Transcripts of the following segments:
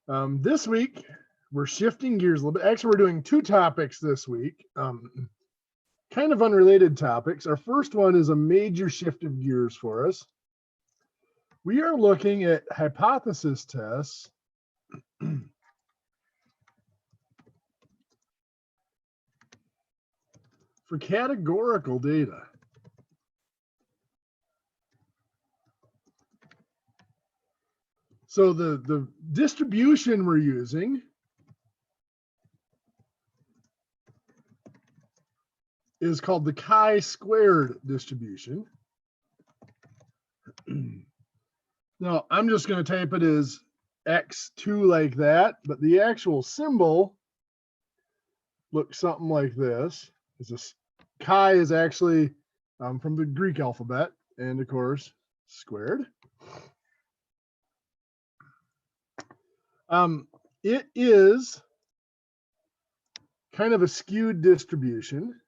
This week, we're shifting gears a little bit. Actually, we're doing two topics this week, kind of unrelated topics. Our first one is a major shift of gears for us. We are looking at hypothesis tests for categorical data. So the distribution we're using is called the chi-squared distribution. Now, I'm just going to type it as x2 like that, but the actual symbol looks something like this. It's just, chi is actually from the Greek alphabet, and of course, squared. It is kind of a skewed distribution.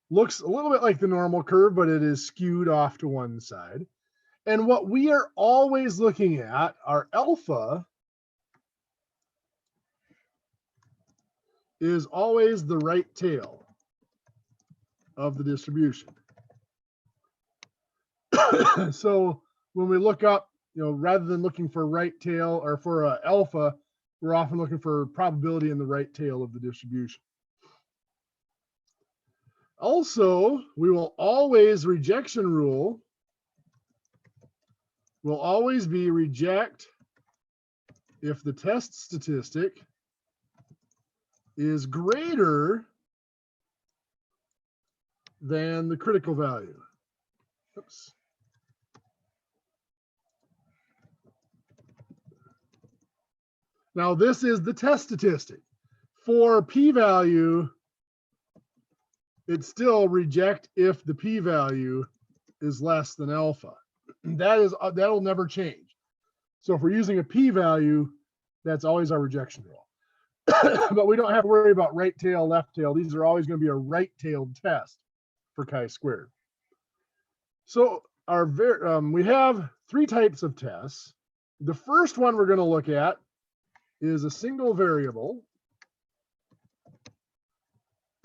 Looks a little bit like the normal curve, but it is skewed off to one side. And what we are always looking at, our alpha, is always the right tail of the distribution. So when we look up, rather than looking for right tail or for alpha, we're often looking for probability in the right tail of the distribution. Also, we will always, rejection rule will always be reject if the test statistic is greater than the critical value. Oops. Now, this is the test statistic. For p-value, it's still reject if the p-value is less than alpha. That'll never change. So if we're using a p-value, that's always our rejection rule. But we don't have to worry about right tail, left tail. These are always going to be a right-tailed test for chi-squared. So we have three types of tests. The first one we're going to look at is a single variable,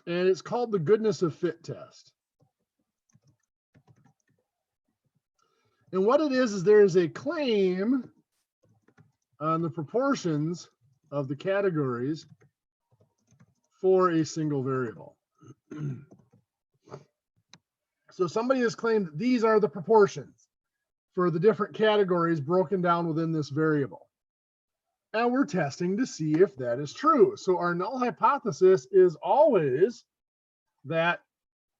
and it's called the goodness of fit test. And what it is there is a claim on the proportions of the categories for a single variable. So somebody has claimed that these are the proportions for the different categories broken down within this variable. And we're testing to see if that is true. So our null hypothesis is always that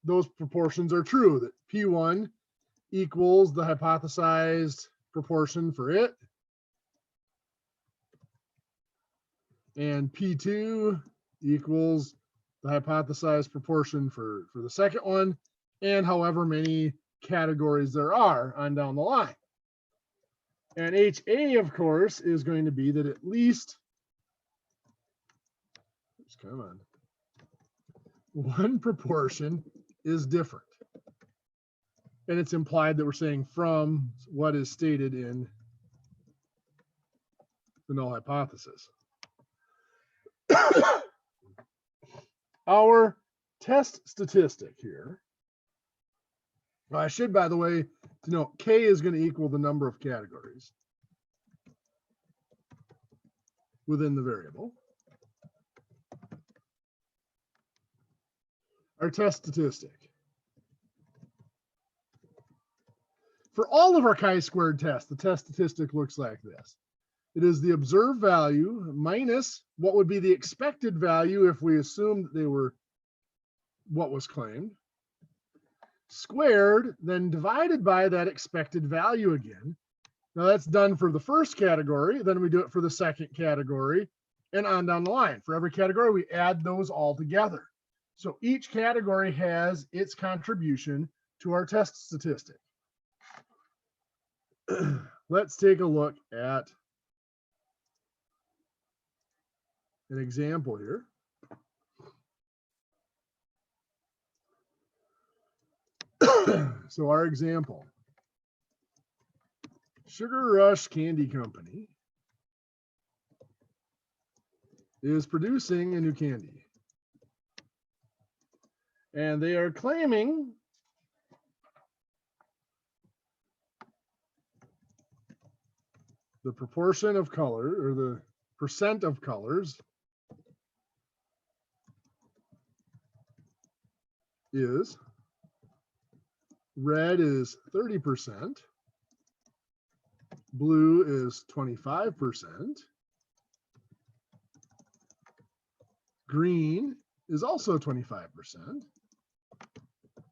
those proportions are true, that P1 equals the hypothesized proportion for it, and P2 equals the hypothesized proportion for the second one, and however many categories there are on down the line. And HA, of course, is going to be that at least, come on, one proportion is different. And it's implied that we're saying from what is stated in the null hypothesis. Our test statistic here, I should, by the way, to note, K is going to equal the number of categories within the variable. Our test statistic. For all of our chi-squared tests, the test statistic looks like this. It is the observed value minus what would be the expected value if we assumed that they were what was claimed, squared, then divided by that expected value again. Now that's done for the first category, then we do it for the second category, and on down the line. For every category, we add those all together. So each category has its contribution to our test statistic. Let's take a look at an example here. So our example, Sugar Rush Candy Company is producing a new candy. And they are claiming the proportion of color, or the percent of colors, is red is 30%, blue is 25%, green is also 25%,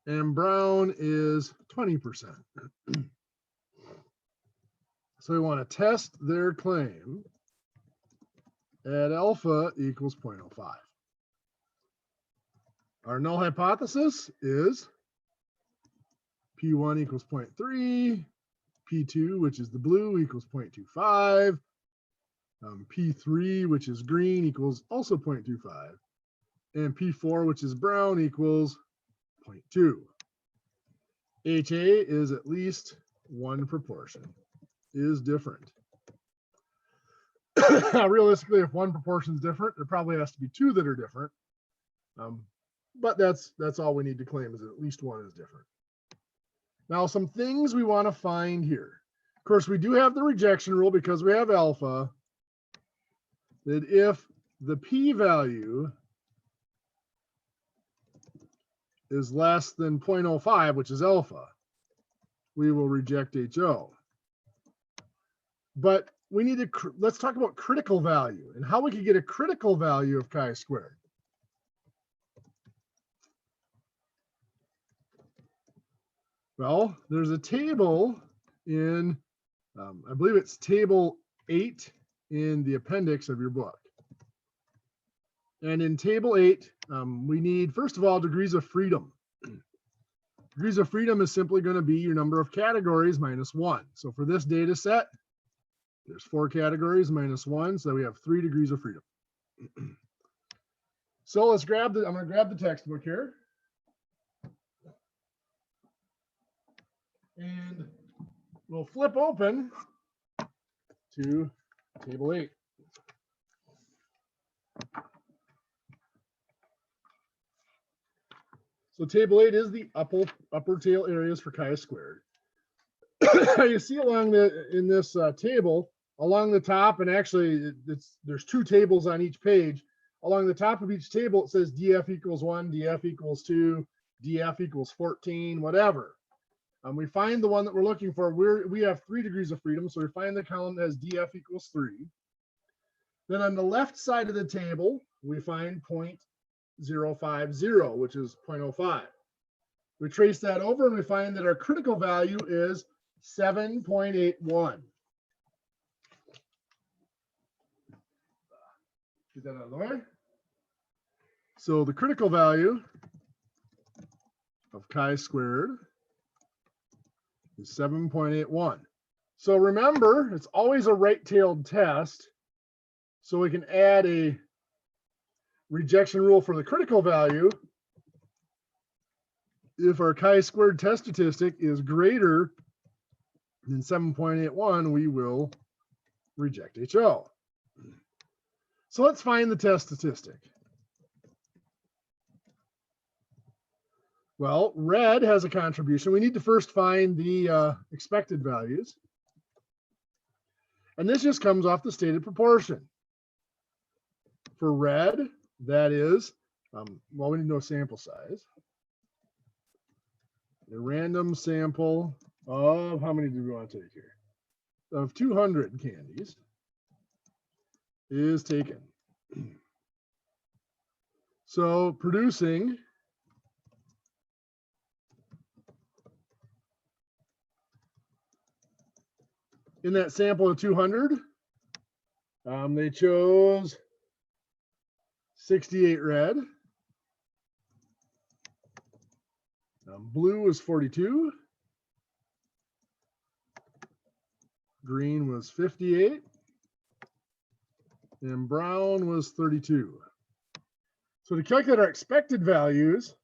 and brown is 20%. So we want to test their claim at alpha equals 0.05. Our null hypothesis is P1 equals 0.3, P2, which is the blue, equals 0.25, P3, which is green, equals also 0.25, and P4, which is brown, equals 0.2. HA is at least one proportion, is different. Realistically, if one proportion is different, there probably has to be two that are different. But that's all we need to claim, is that at least one is different. Now, some things we want to find here. Of course, we do have the rejection rule because we have alpha, that if the p-value is less than 0.05, which is alpha, we will reject HO. But we need to, let's talk about critical value and how we can get a critical value of chi-squared. Well, there's a table in, I believe it's table 8 in the appendix of your book. And in table 8, we need, first of all, degrees of freedom. Degrees of freedom is simply going to be your number of categories minus 1. So for this data set, there's 4 categories minus 1, so we have 3 degrees of freedom. So let's grab the, I'm going to grab the textbook here. And we'll flip open to table 8. So table 8 is the upper tail areas for chi-squared. You see along in this table, along the top, and actually there's 2 tables on each page. Along the top of each table, it says DF equals 1, DF equals 2, DF equals 14, whatever. We find the one that we're looking for. We have 3 degrees of freedom, so we find the column that has DF equals 3. Then on the left side of the table, we find 0.050, which is 0.05. We trace that over and we find that our critical value is 7.81. Get that out of the way. So the critical value of chi-squared is 7.81. So remember, it's always a right-tailed test. So we can add a rejection rule for the critical value. If our chi-squared test statistic is greater than 7.81, we will reject HO. So let's find the test statistic. Well, red has a contribution. We need to first find the expected values. And this just comes off the stated proportion. For red, that is, well, we need to know sample size. A random sample of, how many do we want to take here? Of 200 candies is taken. So producing in that sample of 200, they chose 68 red. Blue was 42. Green was 58. And brown was 32. So to calculate our expected values,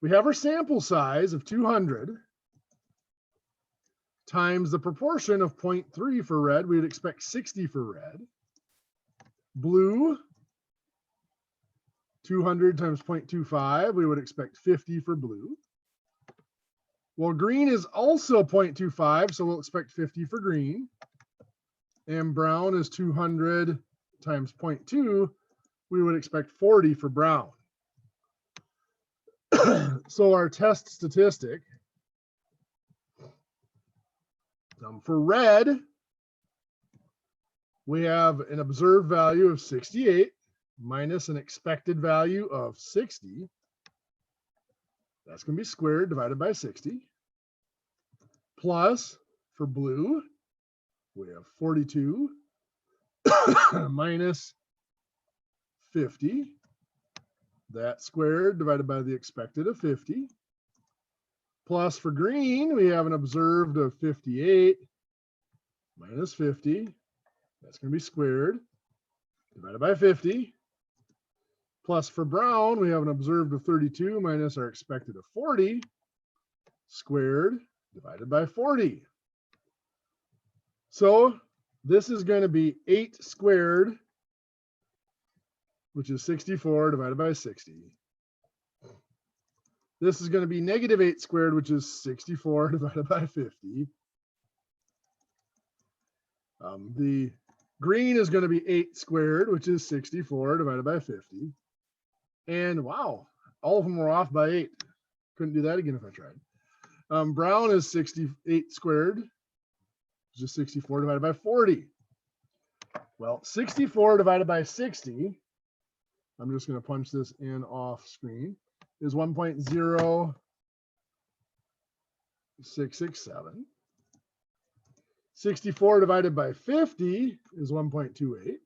we have our sample size of 200 times the proportion of 0.3 for red. We would expect 60 for red. Blue, 200 times 0.25, we would expect 50 for blue. Well, green is also 0.25, so we'll expect 50 for green. And brown is 200 times 0.2, we would expect 40 for brown. So our test statistic for red, we have an observed value of 68 minus an expected value of 60. That's going to be squared divided by 60. Plus, for blue, we have 42 minus 50. That squared divided by the expected of 50. Plus, for green, we have an observed of 58 minus 50. That's going to be squared divided by 50. Plus, for brown, we have an observed of 32 minus our expected of 40 squared divided by 40. So this is going to be 8 squared, which is 64 divided by 60. This is going to be negative 8 squared, which is 64 divided by 50. The green is going to be 8 squared, which is 64 divided by 50. And wow, all of them were off by 8. Couldn't do that again if I tried. Brown is 68 squared, which is 64 divided by 40. Well, 64 divided by 60, I'm just going to punch this in off screen, is 1.0667. 64 divided by 50 is 1.28.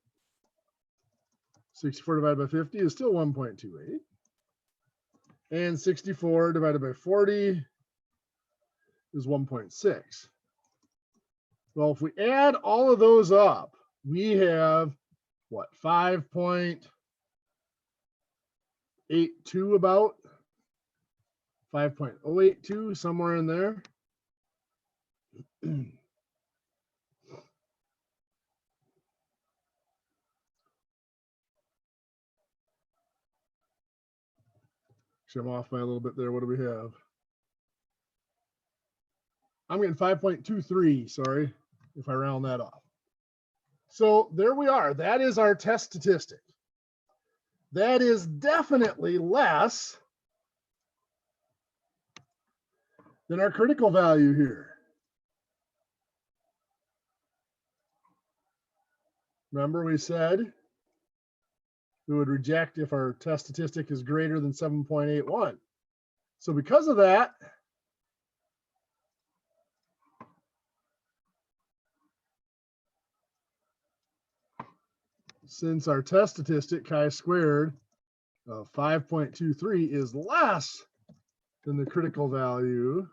64 divided by 50 is still 1.28. And 64 divided by 40 is 1.6. Well, if we add all of those up, we have what, 5.82 about? 5.082, somewhere in there. I'm off by a little bit there. What do we have? I'm getting 5.23, sorry, if I round that off. So there we are. That is our test statistic. That is definitely less than our critical value here. Remember we said we would reject if our test statistic is greater than 7.81. So because of that, since our test statistic chi-squared of 5.23 is less than the critical value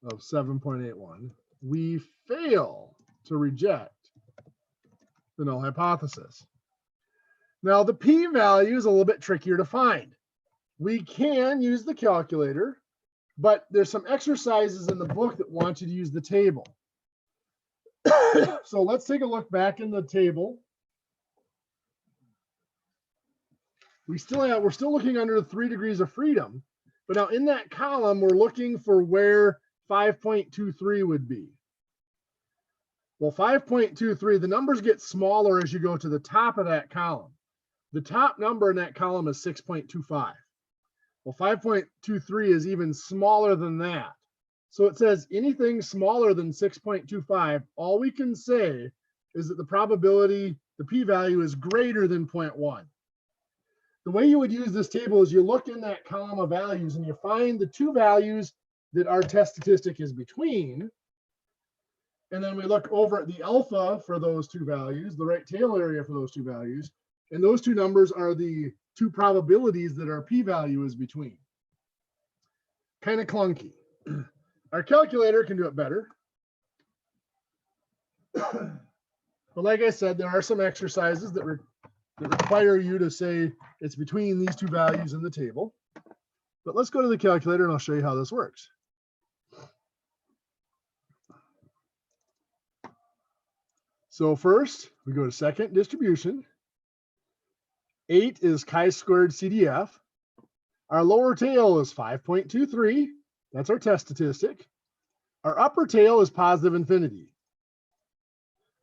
of 7.81, we fail to reject the null hypothesis. Now, the p-value is a little bit trickier to find. We can use the calculator, but there's some exercises in the book that want you to use the table. So let's take a look back in the table. We're still looking under the 3 degrees of freedom, but now in that column, we're looking for where 5.23 would be. Well, 5.23, the numbers get smaller as you go to the top of that column. The top number in that column is 6.25. Well, 5.23 is even smaller than that. So it says anything smaller than 6.25, all we can say is that the probability, the p-value is greater than 0.1. The way you would use this table is you look in that column of values and you find the 2 values that our test statistic is between. And then we look over at the alpha for those 2 values, the right tail area for those 2 values. And those 2 numbers are the 2 probabilities that our p-value is between. Kind of clunky. Our calculator can do it better. But like I said, there are some exercises that require you to say it's between these 2 values in the table. But let's go to the calculator and I'll show you how this works. So first, we go to second distribution. 8 is chi-squared CDF. Our lower tail is 5.23. That's our test statistic. Our upper tail is positive infinity.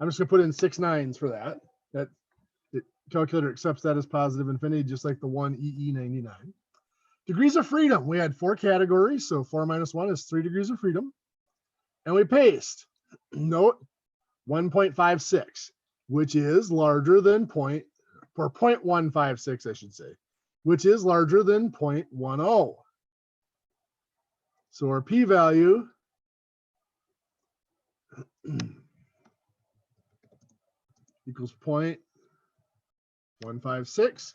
I'm just going to put in 6 nines for that. That the calculator accepts that as positive infinity, just like the 1 EE99. Degrees of freedom. We had 4 categories, so 4 minus 1 is 3 degrees of freedom. And we paste. Note 1.56, which is larger than 0.156, I should say, which is larger than 0.10. So our p-value equals 0.156.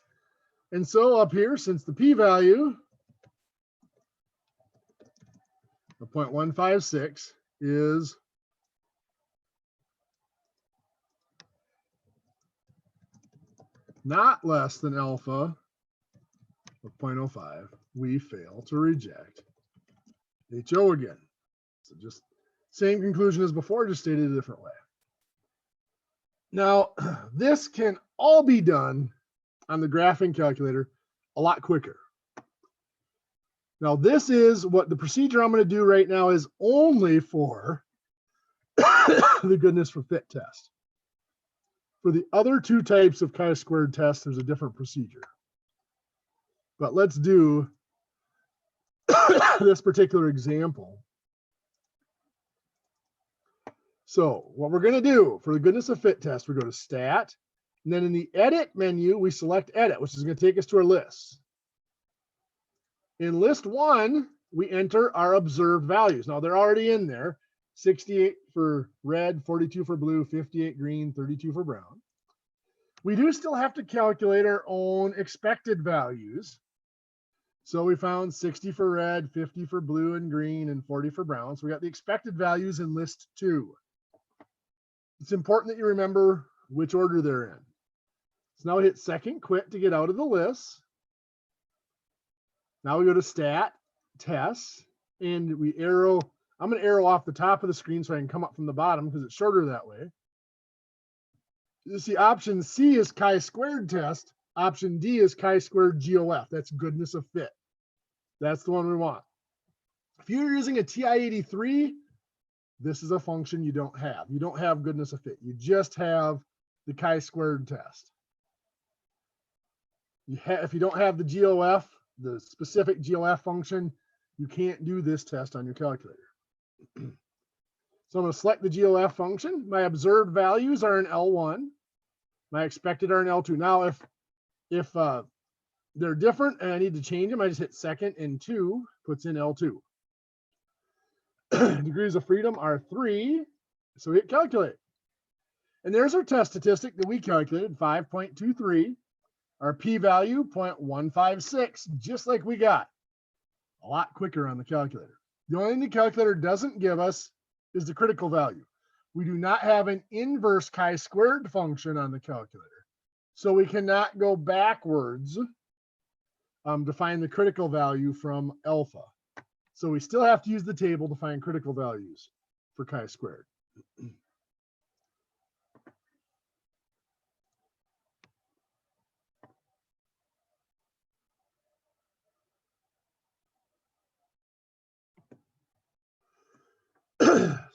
And so up here, since the p-value of 0.156 is not less than alpha of 0.05, we fail to reject HO again. So just same conclusion as before, just stated a different way. Now, this can all be done on the graphing calculator a lot quicker. Now, this is what the procedure I'm going to do right now is only for the goodness for fit test. For the other 2 types of chi-squared tests, there's a different procedure. But let's do this particular example. So what we're going to do for the goodness of fit test, we go to stat, and then in the edit menu, we select edit, which is going to take us to our lists. In list 1, we enter our observed values. Now they're already in there. 68 for red, 42 for blue, 58 green, 32 for brown. We do still have to calculate our own expected values. So we found 60 for red, 50 for blue and green, and 40 for brown. So we got the expected values in list 2. It's important that you remember which order they're in. So now we hit second quit to get out of the list. Now we go to stat, tests, and we arrow. I'm going to arrow off the top of the screen so I can come up from the bottom because it's shorter that way. You see option C is chi-squared test. Option D is chi-squared GOF. That's goodness of fit. That's the one we want. If you're using a TI-83, this is a function you don't have. You don't have goodness of fit. You just have the chi-squared test. If you don't have the GOF, the specific GOF function, you can't do this test on your calculator. So I'm going to select the GOF function. My observed values are in L1. My expected are in L2. Now, if they're different and I need to change them, I just hit second and 2, puts in L2. Degrees of freedom are 3, so hit calculate. And there's our test statistic that we calculated, 5.23. Our p-value, 0.156, just like we got. A lot quicker on the calculator. The only thing the calculator doesn't give us is the critical value. We do not have an inverse chi-squared function on the calculator. So we cannot go backwards to find the critical value from alpha. So we still have to use the table to find critical values for chi-squared.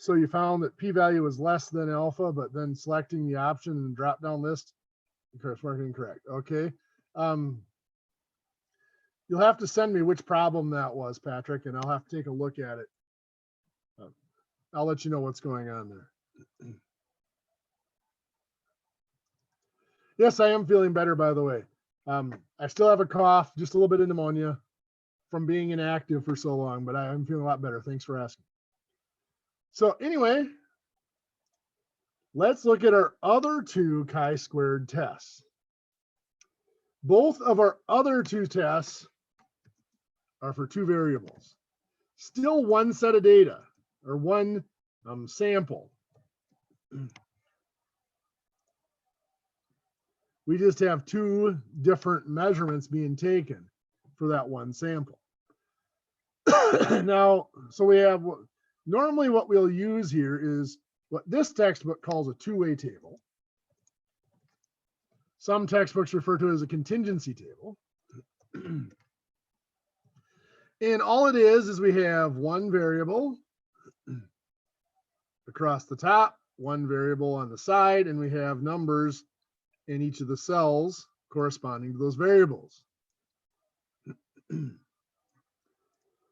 So you found that p-value is less than alpha, but then selecting the option in the drop-down list, it's marking incorrect. Okay. You'll have to send me which problem that was, Patrick, and I'll have to take a look at it. I'll let you know what's going on there. Yes, I am feeling better, by the way. I still have a cough, just a little bit of pneumonia from being inactive for so long, but I am feeling a lot better. Thanks for asking. So anyway, let's look at our other 2 chi-squared tests. Both of our other 2 tests are for 2 variables. Still one set of data, or one sample. We just have 2 different measurements being taken for that one sample. Now, so we have, normally what we'll use here is what this textbook calls a two-way table. Some textbooks refer to it as a contingency table. And all it is we have one variable across the top, one variable on the side, and we have numbers in each of the cells corresponding to those variables.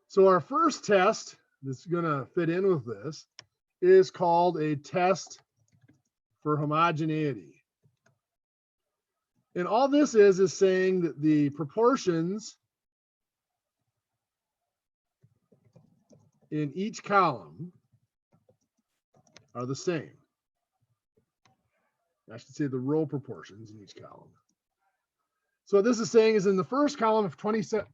So our first test that's going to fit in with this is called a test for homogeneity. And all this is saying that the proportions in each column are the same. I should say the row proportions in each column. So what this is saying is in the first column, if 20%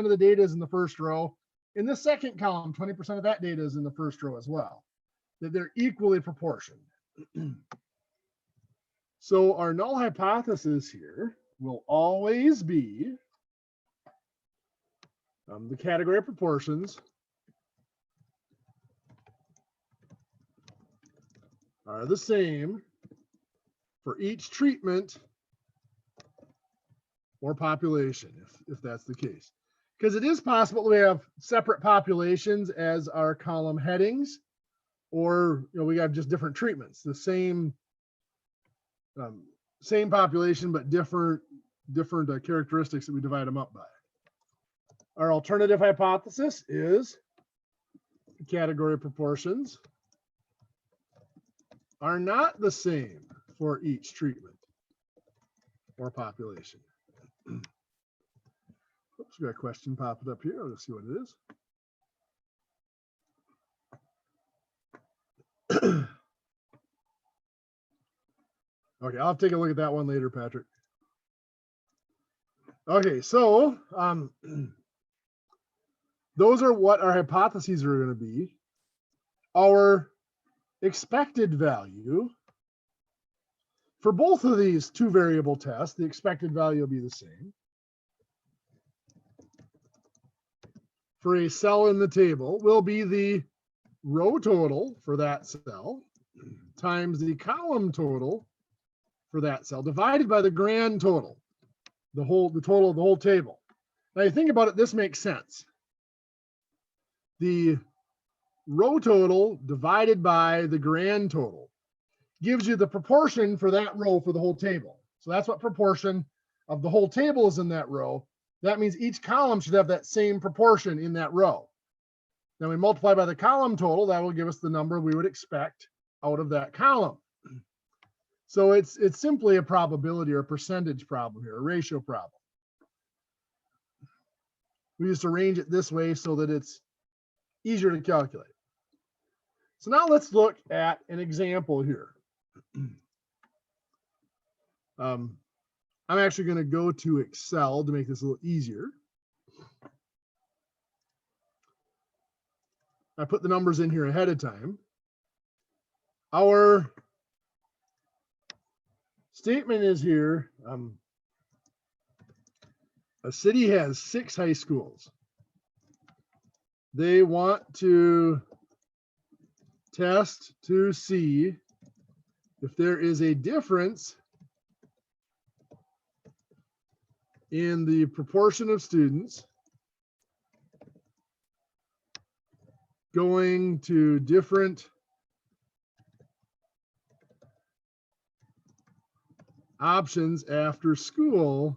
of the data is in the first row, in the second column, 20% of that data is in the first row as well, that they're equally proportioned. So our null hypothesis here will always be the category of proportions are the same for each treatment or population, if that's the case. Because it is possible we have separate populations as our column headings, or we have just different treatments, the same population, but different characteristics that we divide them up by. Our alternative hypothesis is the category of proportions are not the same for each treatment or population. Oops, we got a question popping up here. Let's see what it is. Okay, I'll take a look at that one later, Patrick. Okay, so those are what our hypotheses are going to be. Our expected value for both of these two variable tests, the expected value will be the same. For a cell in the table will be the row total for that cell times the column total for that cell divided by the grand total, the total of the whole table. Now you think about it, this makes sense. The row total divided by the grand total gives you the proportion for that row for the whole table. So that's what proportion of the whole table is in that row. That means each column should have that same proportion in that row. Then we multiply by the column total, that will give us the number we would expect out of that column. So it's simply a probability or a percentage problem here, a ratio problem. We just arrange it this way so that it's easier to calculate. So now let's look at an example here. I'm actually going to go to Excel to make this a little easier. I put the numbers in here ahead of time. Our statement is here. A city has 6 high schools. They want to test to see if there is a difference in the proportion of students going to different options after school,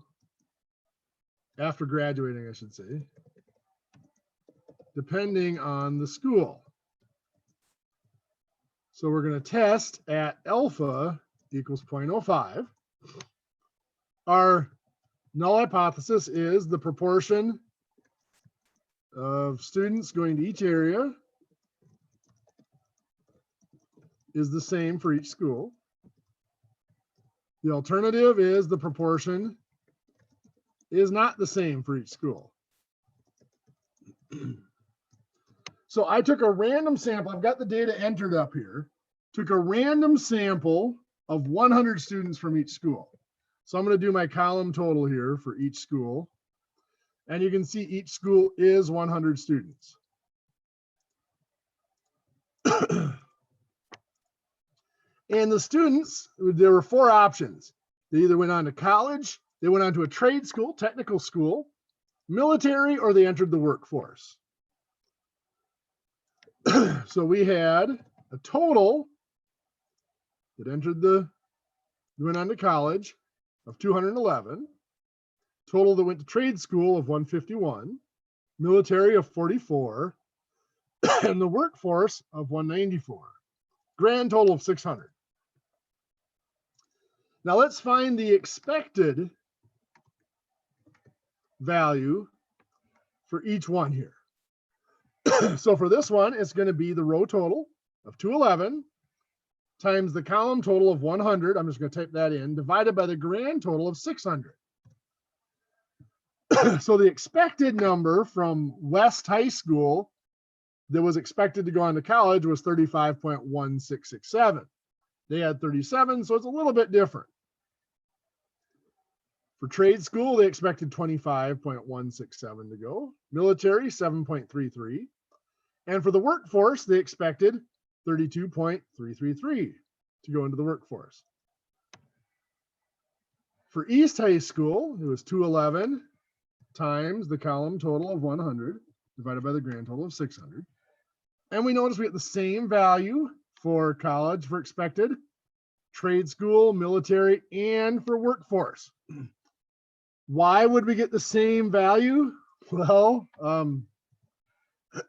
after graduating, I should say, depending on the school. So we're going to test at alpha equals 0.05. Our null hypothesis is the proportion of students going to each area is the same for each school. The alternative is the proportion is not the same for each school. So I took a random sample. I've got the data entered up here. Took a random sample of 100 students from each school. So I'm going to do my column total here for each school. And you can see each school is 100 students. And the students, there were 4 options. They either went on to college, they went on to a trade school, technical school, military, or they entered the workforce. So we had a total that went on to college of 211, total that went to trade school of 151, military of 44, and the workforce of 194. Grand total of 600. Now let's find the expected value for each one here. So for this one, it's going to be the row total of 211 times the column total of 100. I'm just going to type that in, divided by the grand total of 600. So the expected number from West High School that was expected to go on to college was 35.1667. They had 37, so it's a little bit different. For trade school, they expected 25.167 to go. Military, 7.33. And for the workforce, they expected 32.333 to go into the workforce. For East High School, it was 211 times the column total of 100 divided by the grand total of 600. And we notice we get the same value for college for expected, trade school, military, and for workforce. Why would we get the same value? Well,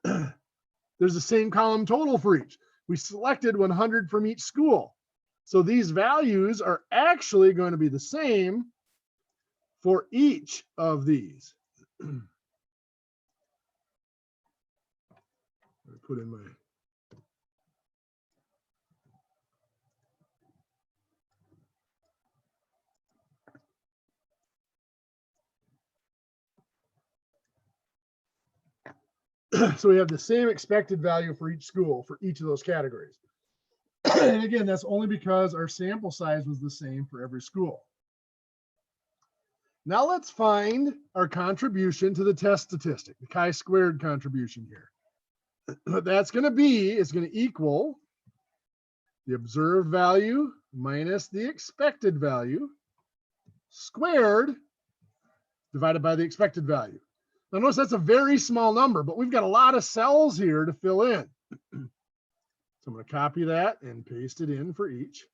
there's the same column total for each. We selected 100 from each school. So these values are actually going to be the same for each of these. I put in my so we have the same expected value for each school for each of those categories. And again, that's only because our sample size was the same for every school. Now let's find our contribution to the test statistic, the chi-squared contribution here. What that's going to be is going to equal the observed value minus the expected value squared divided by the expected value. Now notice that's a very small number, but we've got a lot of cells here to fill in. So I'm going to copy that and paste it in for each.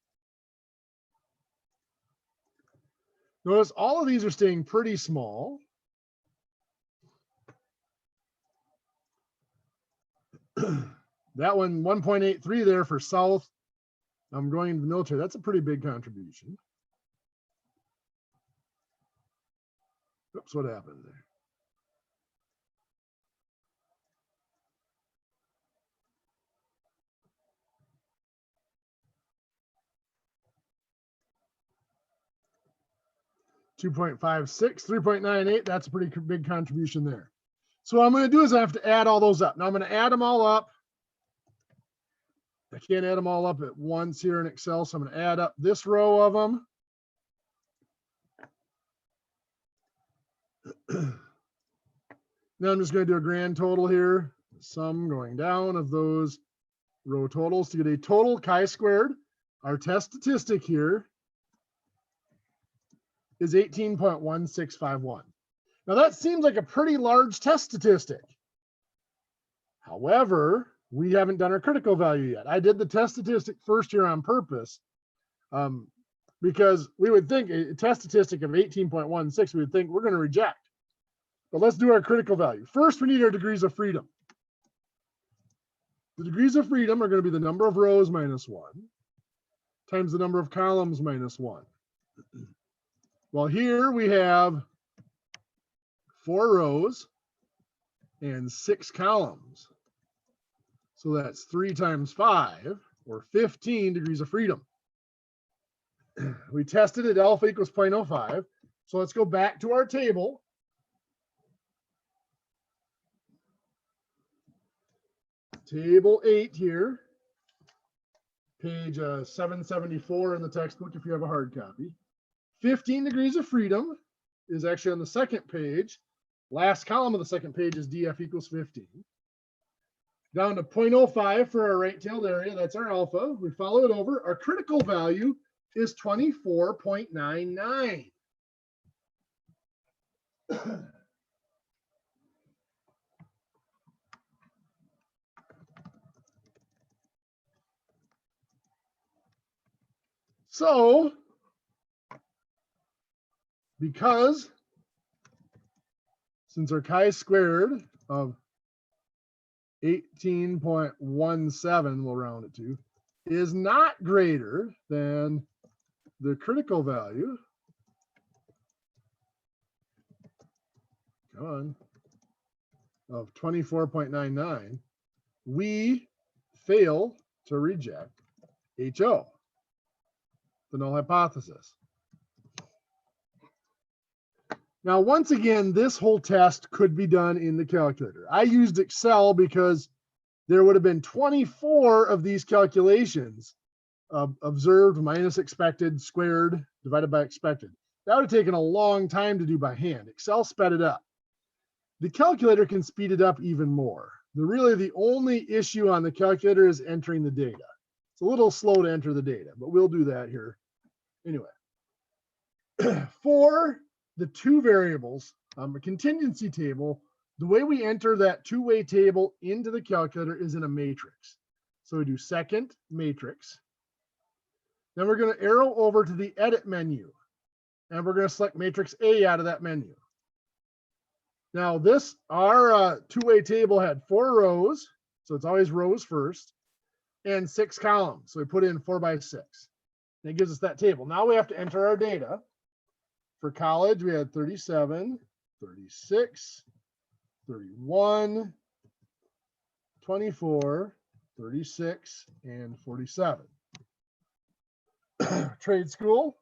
Notice all of these are staying pretty small. That one, 1.83 there for South. I'm going to the military. That's a pretty big contribution. Oops, what happened there? .56, 3.98, that's a pretty big contribution there. So what I'm going to do is I have to add all those up. Now I'm going to add them all up. I can't add them all up at once here in Excel, so I'm going to add up this row of them. Now I'm just going to do a grand total here, sum going down of those row totals to get a total chi-squared. Our test statistic here is 18.1651. Now that seems like a pretty large test statistic. However, we haven't done our critical value yet. I did the test statistic first here on purpose because we would think a test statistic of 18.16, we would think we're going to reject. But let's do our critical value. First, we need our degrees of freedom. The degrees of freedom are going to be the number of rows minus 1 times the number of columns minus 1. Well, here we have 4 rows and 6 columns. So that's 3 times 5, or 15 degrees of freedom. We tested at alpha equals 0.05. So let's go back to our table. Table 8 here, page 774 in the textbook if you have a hard copy. 15 degrees of freedom is actually on the second page. Last column of the second page is DF equals 15. down to 0.05 for our right-tailed area. That's our alpha. We follow it over. Our critical value is 24.99. So, because since our chi-squared of 18.17, we'll round it to, is not greater than the critical value, come on, of 24.99, we fail to reject HO, the null hypothesis. Now, once again, this whole test could be done in the calculator. I used Excel because there would have been 24 of these calculations, observed minus expected squared divided by expected. That would have taken a long time to do by hand. Excel sped it up. The calculator can speed it up even more. Really, the only issue on the calculator is entering the data. It's a little slow to enter the data, but we'll do that here. Anyway, for the two variables, a contingency table, the way we enter that two-way table into the calculator is in a matrix. So we do second matrix. Then we're going to arrow over to the edit menu, and we're going to select matrix A out of that menu. Now our two-way table had 4 rows, so it's always rows first, and 6 columns. So we put in 4 by 6. And it gives us that table. Now we have to enter our data. For college, we had 37, 36, 31, 24, 36, and 47. Trade school,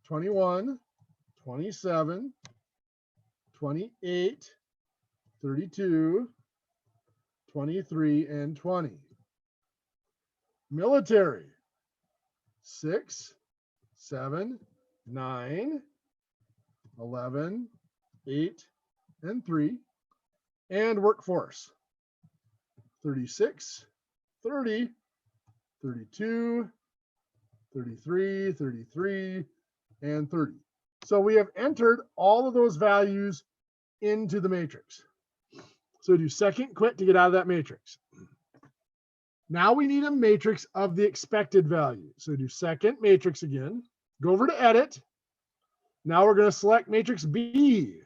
21, 27, 28, 32, 23, and 20. Military, 6, 7, 9, 11, 8, and 3. And workforce, 36, 30, 32, 33, 33, and 30. So we have entered all of those values into the matrix. So do second quit to get out of that matrix. Now we need a matrix of the expected value. So do second matrix again. Go over to edit. Now we're going to select matrix B.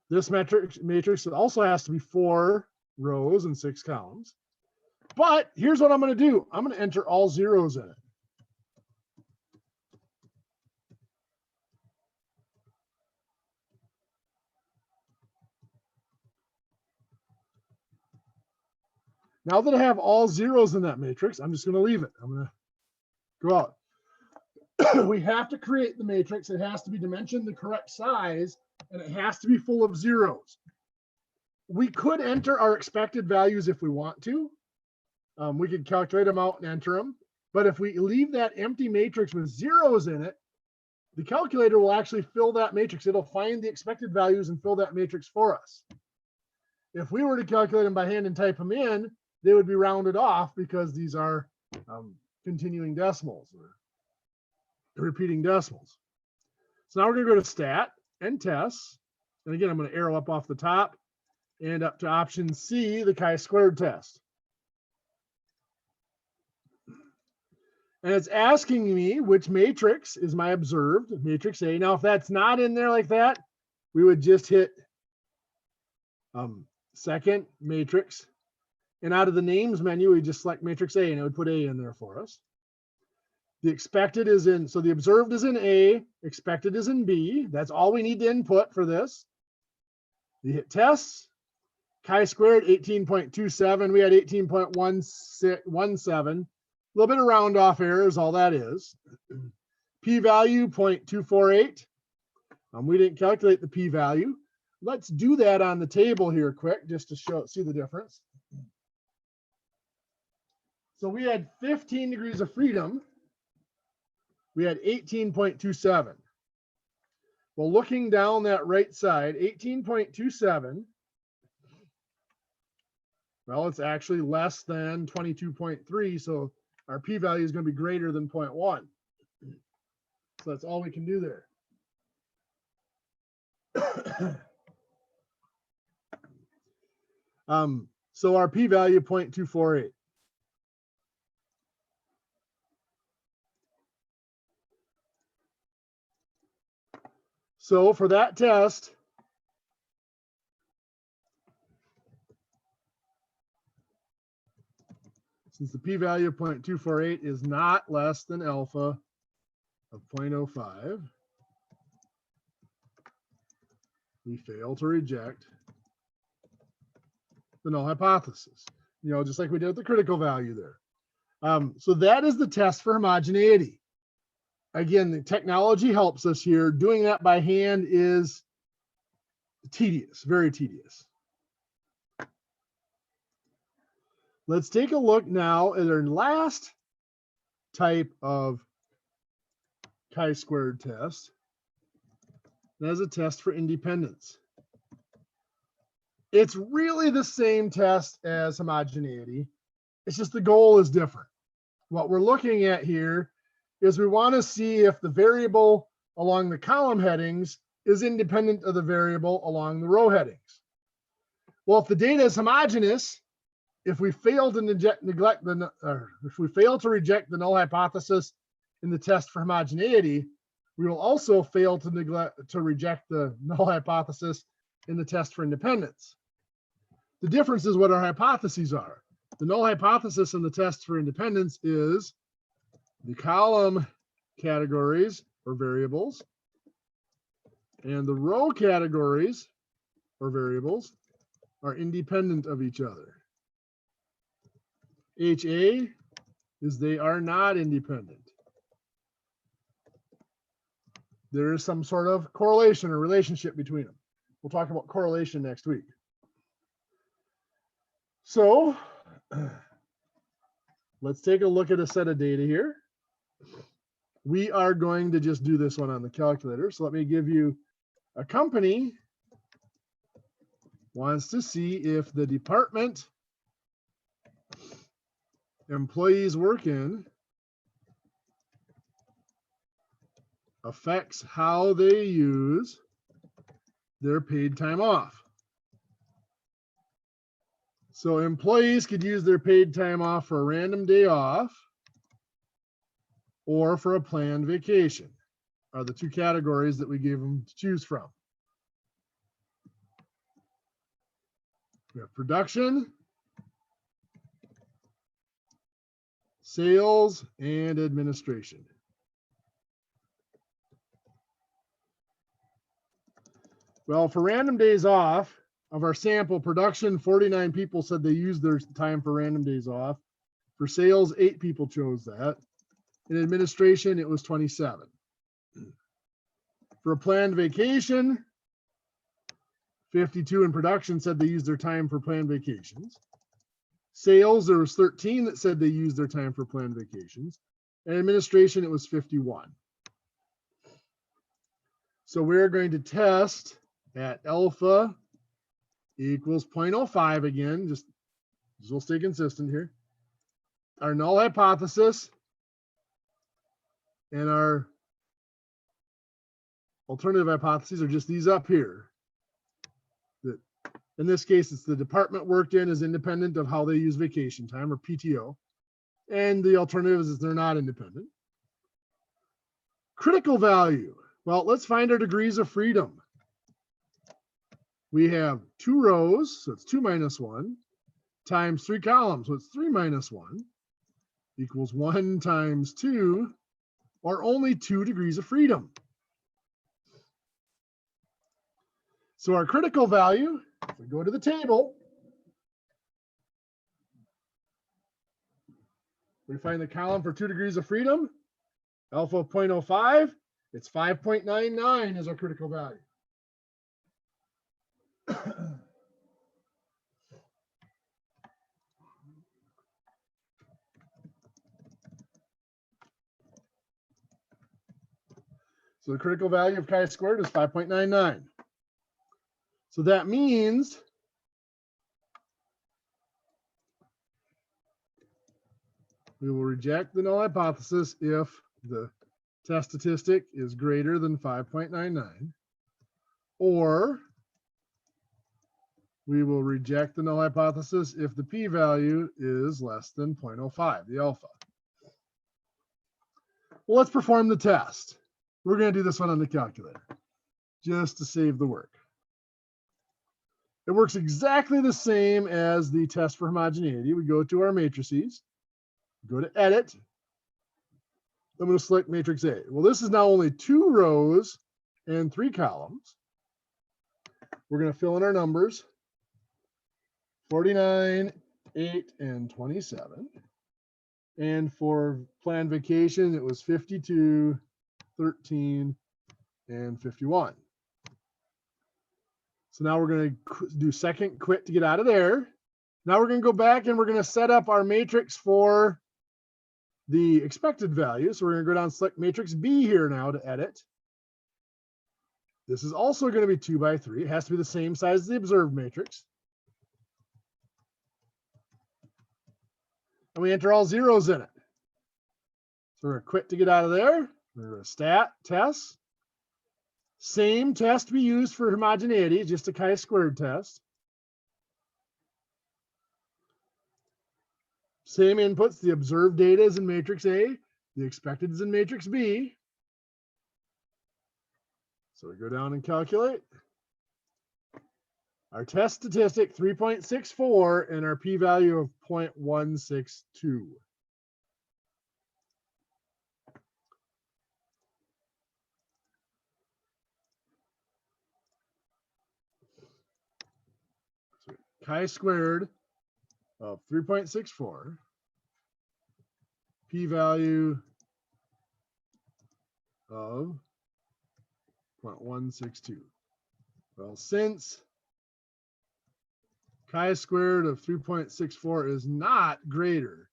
This matrix also has to be 4 rows and 6 columns. But here's what I'm going to do. I'm going to enter all zeros in it. Now that I have all zeros in that matrix, I'm just going to leave it. I'm going to go out. We have to create the matrix. It has to be dimensioned the correct size, and it has to be full of zeros. We could enter our expected values if we want to. We could calculate them out and enter them. But if we leave that empty matrix with zeros in it, the calculator will actually fill that matrix. It'll find the expected values and fill that matrix for us. If we were to calculate them by hand and type them in, they would be rounded off because these are continuing decimals or repeating decimals. So now we're going to go to stat and tests. And again, I'm going to arrow up off the top and up to option C, the chi-squared test. And it's asking me which matrix is my observed, matrix A. Now, if that's not in there like that, we would just hit second matrix. And out of the names menu, we just select matrix A, and it would put A in there for us. The expected is in, so the observed is in A, expected is in B. That's all we need to input for this. You hit tests, chi-squared 18.27. We had 18.17. A little bit of round off error is all that is. P-value 0.248. We didn't calculate the p-value. Let's do that on the table here quick, just to see the difference. So we had 15 degrees of freedom. We had 18.27. Well, looking down that right side, 18.27 Well, it's actually less than 22.3, so our p-value is going to be greater than 0.1. So that's all we can do there. So our p-value 0.248. So for that test, since the p-value of 0.248 is not less than alpha of 0.05, we fail to reject the null hypothesis. You know, just like we did with the critical value there. So that is the test for homogeneity. Again, the technology helps us here. Doing that by hand is tedious, very tedious. Let's take a look now at our last type of chi-squared test. That is a test for independence. It's really the same test as homogeneity. It's just the goal is different. What we're looking at here is we want to see if the variable along the column headings is independent of the variable along the row headings. Well, if the data is homogeneous, if we fail to reject the null hypothesis in the test for homogeneity, we will also fail to reject the null hypothesis in the test for independence. The difference is what our hypotheses are. The null hypothesis in the test for independence is the column categories or variables and the row categories or variables are independent of each other. HA is they are not independent. There is some sort of correlation or relationship between them. We'll talk about correlation next week. So let's take a look at a set of data here. We are going to just do this one on the calculator. So let me give you a company wants to see if the department employees work in affects how they use their paid time off. So employees could use their paid time off for a random day off or for a planned vacation are the two categories that we gave them to choose from. We have production, sales, and administration. Well, for random days off, of our sample production, 49 people said they used their time for random days off. For sales, 8 people chose that. In administration, it was 27. For a planned vacation, 52 in production said they used their time for planned vacations. Sales, there was 13 that said they used their time for planned vacations. And administration, it was 51. So we're going to test at alpha equals 0.05 again, just we'll stay consistent here. Our null hypothesis and our alternative hypotheses are just these up here. In this case, it's the department worked in is independent of how they use vacation time or PTO. And the alternative is they're not independent. Critical value. Well, let's find our degrees of freedom. We have 2 rows, so it's 2 minus 1, times 3 columns, so it's 3 minus 1, equals 1 times 2, or only 2 degrees of freedom. So our critical value, if we go to the table, we find the column for 2 degrees of freedom, alpha of 0.05, it's 5.99 is our critical value. So the critical value of chi-squared is 5.99. So that means We will reject the null hypothesis if the test statistic is greater than 5.99, or we will reject the null hypothesis if the p-value is less than 0.05, the alpha. Well, let's perform the test. We're going to do this one on the calculator just to save the work. It works exactly the same as the test for homogeneity. We go to our matrices, go to edit. I'm going to select matrix A. Well, this is now only 2 rows and 3 columns. We're going to fill in our numbers, 49, 8, and 27. And for planned vacation, it was 52, 13, and 51. So now we're going to do second quit to get out of there. Now we're going to go back and we're going to set up our matrix for the expected value. So we're going to go down and select matrix B here now to edit. This is also going to be 2 by 3. It has to be the same size as the observed matrix. And we enter all zeros in it. So we're going to quit to get out of there. We're going to stat test. Same test we used for homogeneity, just a chi-squared test. Same inputs. The observed data is in matrix A. The expected is in matrix B. So we go down and calculate. Our test statistic 3.64 and our p-value of 0.162. So chi-squared of 3.64, p-value of 0.162. Well, since chi-squared of 3.64 is not greater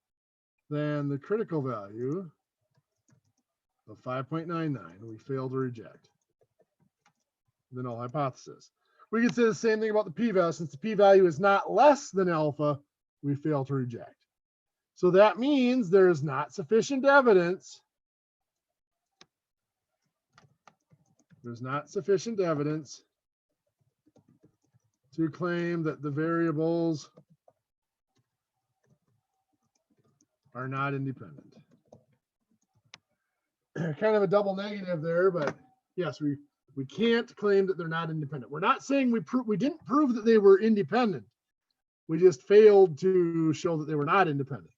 than the critical value of 5.99, we fail to reject the null hypothesis. We can say the same thing about the p-value. Since the p-value is not less than alpha, we fail to reject. So that means there is not sufficient evidence. There's not sufficient evidence to claim that the variables are not independent. Kind of a double negative there, but yes, we can't claim that they're not independent. We're not saying we didn't prove that they were independent. We just failed to show that they were not independent.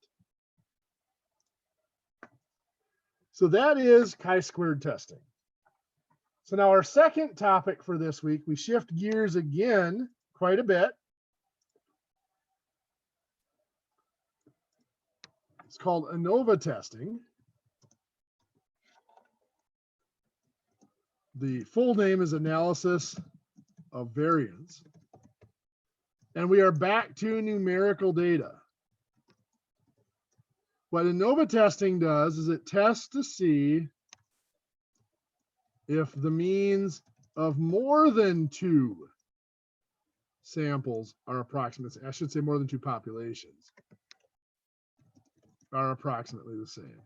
So that is chi-squared testing. So now our second topic for this week, we shift gears again quite a bit. It's called Anova Testing. The full name is Analysis of Variance. And we are back to numerical data. What Anova Testing does is it tests to see if the means of more than 2 samples are approximate. I should say more than 2 populations are approximately the same.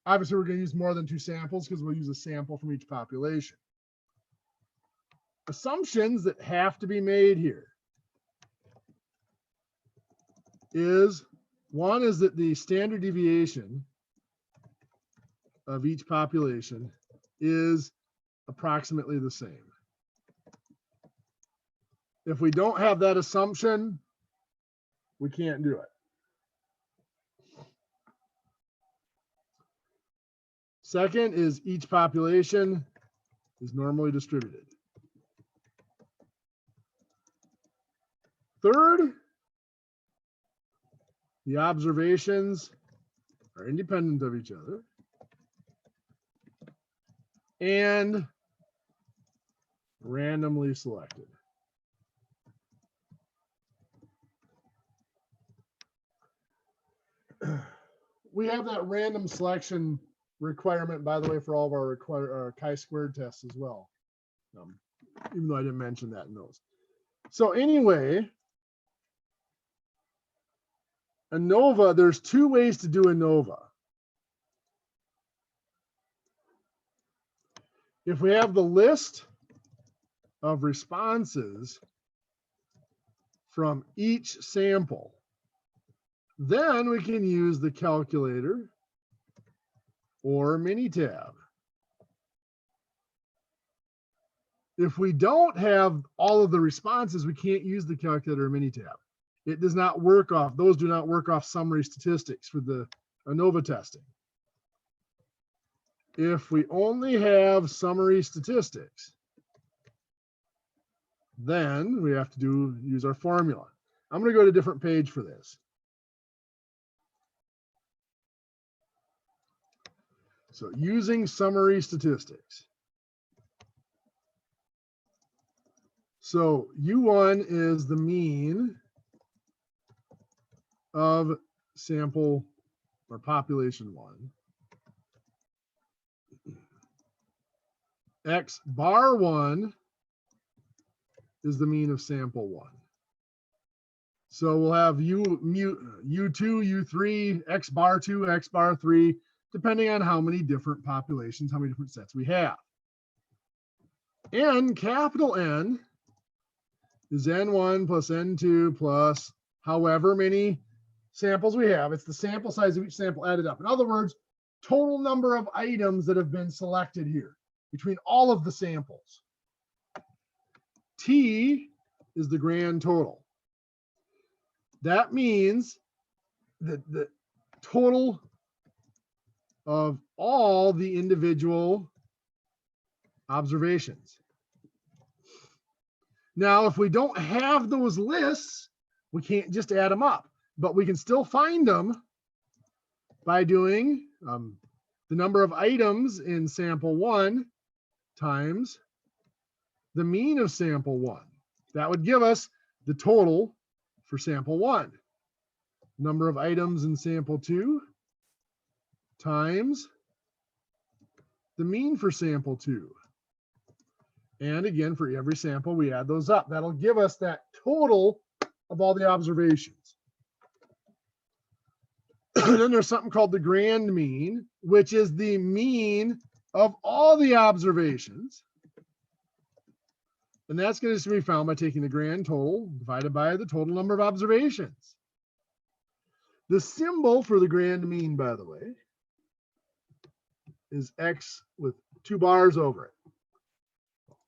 Obviously, we're going to use more than 2 samples because we'll use a sample from each population. Assumptions that have to be made here is, one is that the standard deviation of each population is approximately the same. If we don't have that assumption, we can't do it. Second is each population is normally distributed. Third, the observations are independent of each other. And randomly selected. We have that random selection requirement, by the way, for all of our chi-squared tests as well, even though I didn't mention that in those. So anyway, Anova, there's two ways to do Anova. If we have the list of responses from each sample, then we can use the calculator or Minitab. If we don't have all of the responses, we can't use the calculator or Minitab. It does not work off, those do not work off summary statistics for the Anova testing. If we only have summary statistics, then we have to use our formula. I'm going to go to a different page for this. So using summary statistics. So U1 is the mean of sample or population 1. X bar 1 is the mean of sample 1. So we'll have U2, U3, X bar 2, X bar 3, depending on how many different populations, how many different sets we have. N, capital N, is N1 plus N2 plus however many samples we have. It's the sample size of each sample added up. In other words, total number of items that have been selected here between all of the samples. T is the grand total. That means that the total of all the individual observations. Now, if we don't have those lists, we can't just add them up, but we can still find them by doing the number of items in sample 1 times the mean of sample 1. That would give us the total for sample 1. Number of items in sample 2 times the mean for sample 2. And again, for every sample, we add those up. That'll give us that total of all the observations. Then there's something called the grand mean, which is the mean of all the observations. And that's going to be found by taking the grand total divided by the total number of observations. The symbol for the grand mean, by the way, is X with 2 bars over it.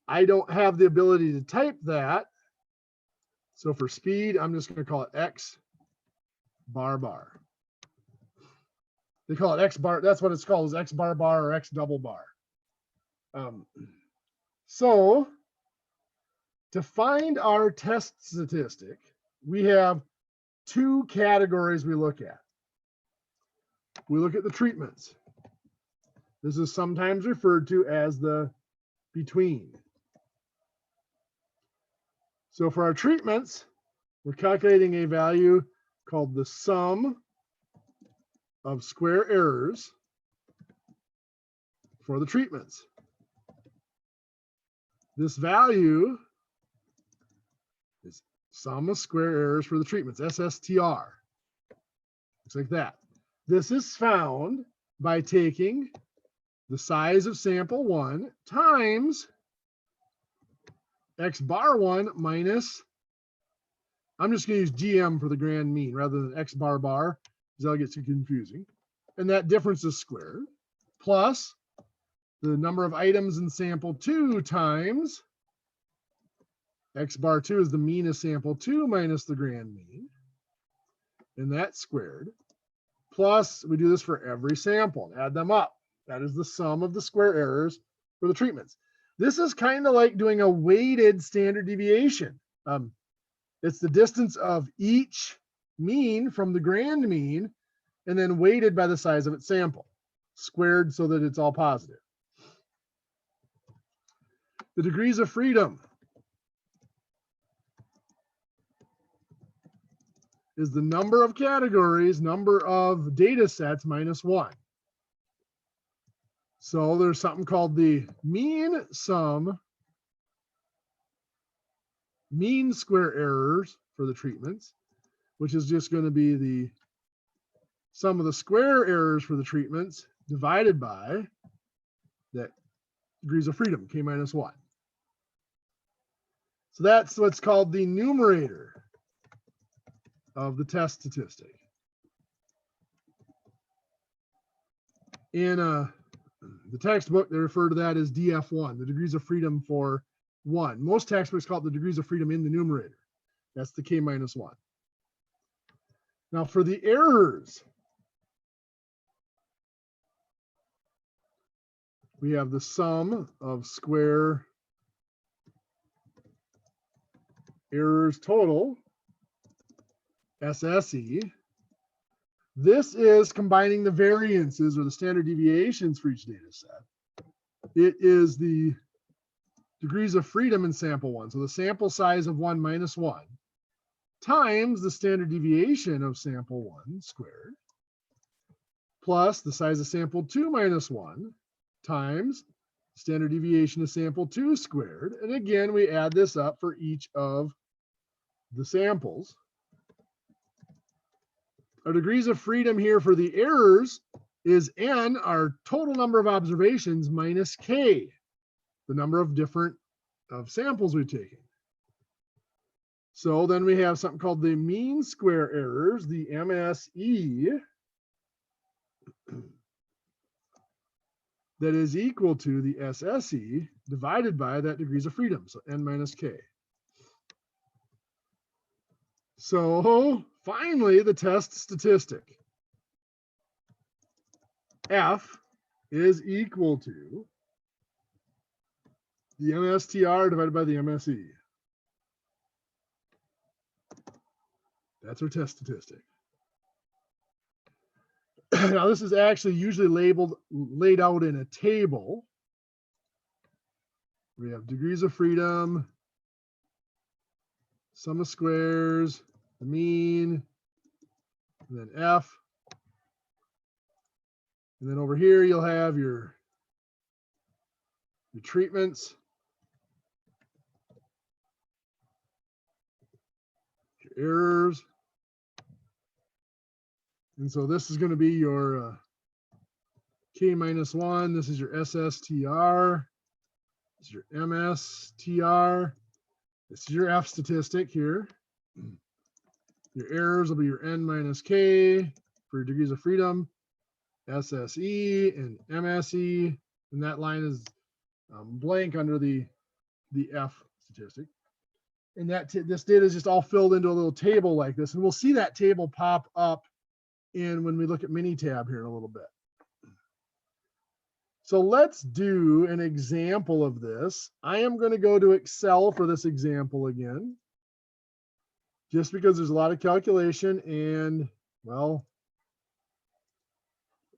I don't have the ability to type that. So for speed, I'm just going to call it X bar bar. They call it X bar. That's what it's called, is X bar bar or X double bar. So to find our test statistic, we have 2 categories we look at. We look at the treatments. This is sometimes referred to as the between. So for our treatments, we're calculating a value called the sum of square errors for the treatments. This value is sum of square errors for the treatments, SSTR. Looks like that. This is found by taking the size of sample 1 times X bar 1 minus, I'm just going to use GM for the grand mean rather than X bar bar, because that'll get too confusing. And that difference is squared, plus the number of items in sample 2 times X bar 2 is the mean of sample 2 minus the grand mean. And that's squared. Plus, we do this for every sample and add them up. That is the sum of the square errors for the treatments. This is kind of like doing a weighted standard deviation. It's the distance of each mean from the grand mean and then weighted by the size of its sample, squared so that it's all positive. The degrees of freedom is the number of categories, number of data sets minus 1. So there's something called the mean sum, mean square errors for the treatments, which is just going to be the sum of the square errors for the treatments divided by that degrees of freedom, k minus 1. So that's what's called the numerator of the test statistic. In the textbook, they refer to that as DF1, the degrees of freedom for 1. Most textbooks call it the degrees of freedom in the numerator. That's the k minus 1. Now for the errors, we have the sum of square errors total, SSE. This is combining the variances or the standard deviations for each data set. It is the degrees of freedom in sample 1. So the sample size of 1 minus 1 times the standard deviation of sample 1 squared plus the size of sample 2 minus 1 times standard deviation of sample 2 squared. And again, we add this up for each of the samples. Our degrees of freedom here for the errors is n, our total number of observations, minus k, the number of different samples we've taken. So then we have something called the mean square errors, the MSE, that is equal to the SSE divided by that degrees of freedom, so n minus k. So finally, the test statistic. F is equal to the MSTR divided by the MSE. That's our test statistic. Now, this is actually usually laid out in a table. We have degrees of freedom, sum of squares, the mean, and then F. And then over here, you'll have your treatments, your errors. And so this is going to be your K minus 1. This is your SSTR. This is your MSTR. This is your F statistic here. Your errors will be your N minus K for your degrees of freedom, SSE and MSE. And that line is blank under the F statistic. And that this data is just all filled into a little table like this. And we'll see that table pop up when we look at Minitab here in a little bit. So let's do an example of this. I am going to go to Excel for this example again, just because there's a lot of calculation and, well,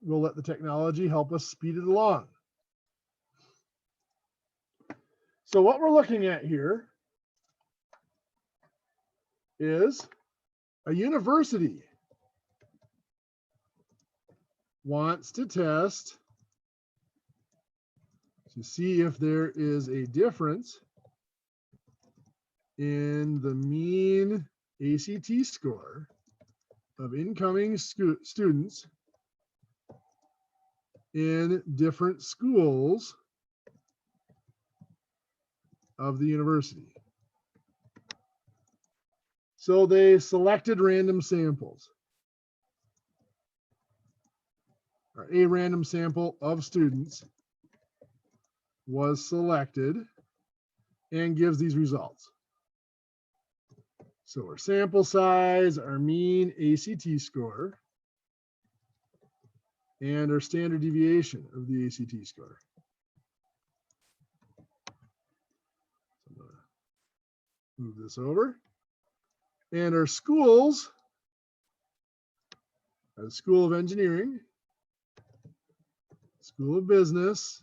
we'll let the technology help us speed it along. So what we're looking at here is a university wants to test to see if there is a difference in the mean ACT score of incoming students in different schools of the university. So they selected random samples. Or a random sample of students was selected and gives these results. So our sample size, our mean ACT score, and our standard deviation of the ACT score. So I'm going to move this over. And our schools are the School of Engineering, School of Business,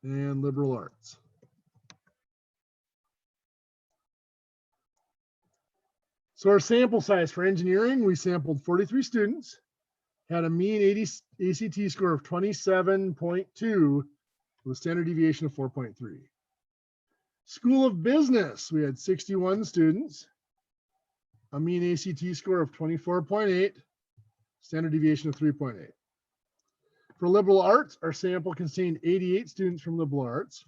and Liberal Arts. So our sample size for engineering, we sampled 43 students, had a mean ACT score of 27.2 with a standard deviation of 4.3. School of Business, we had 61 students, a mean ACT score of 24.8, standard deviation of 3.8. For liberal arts, our sample contained 88 students from liberal arts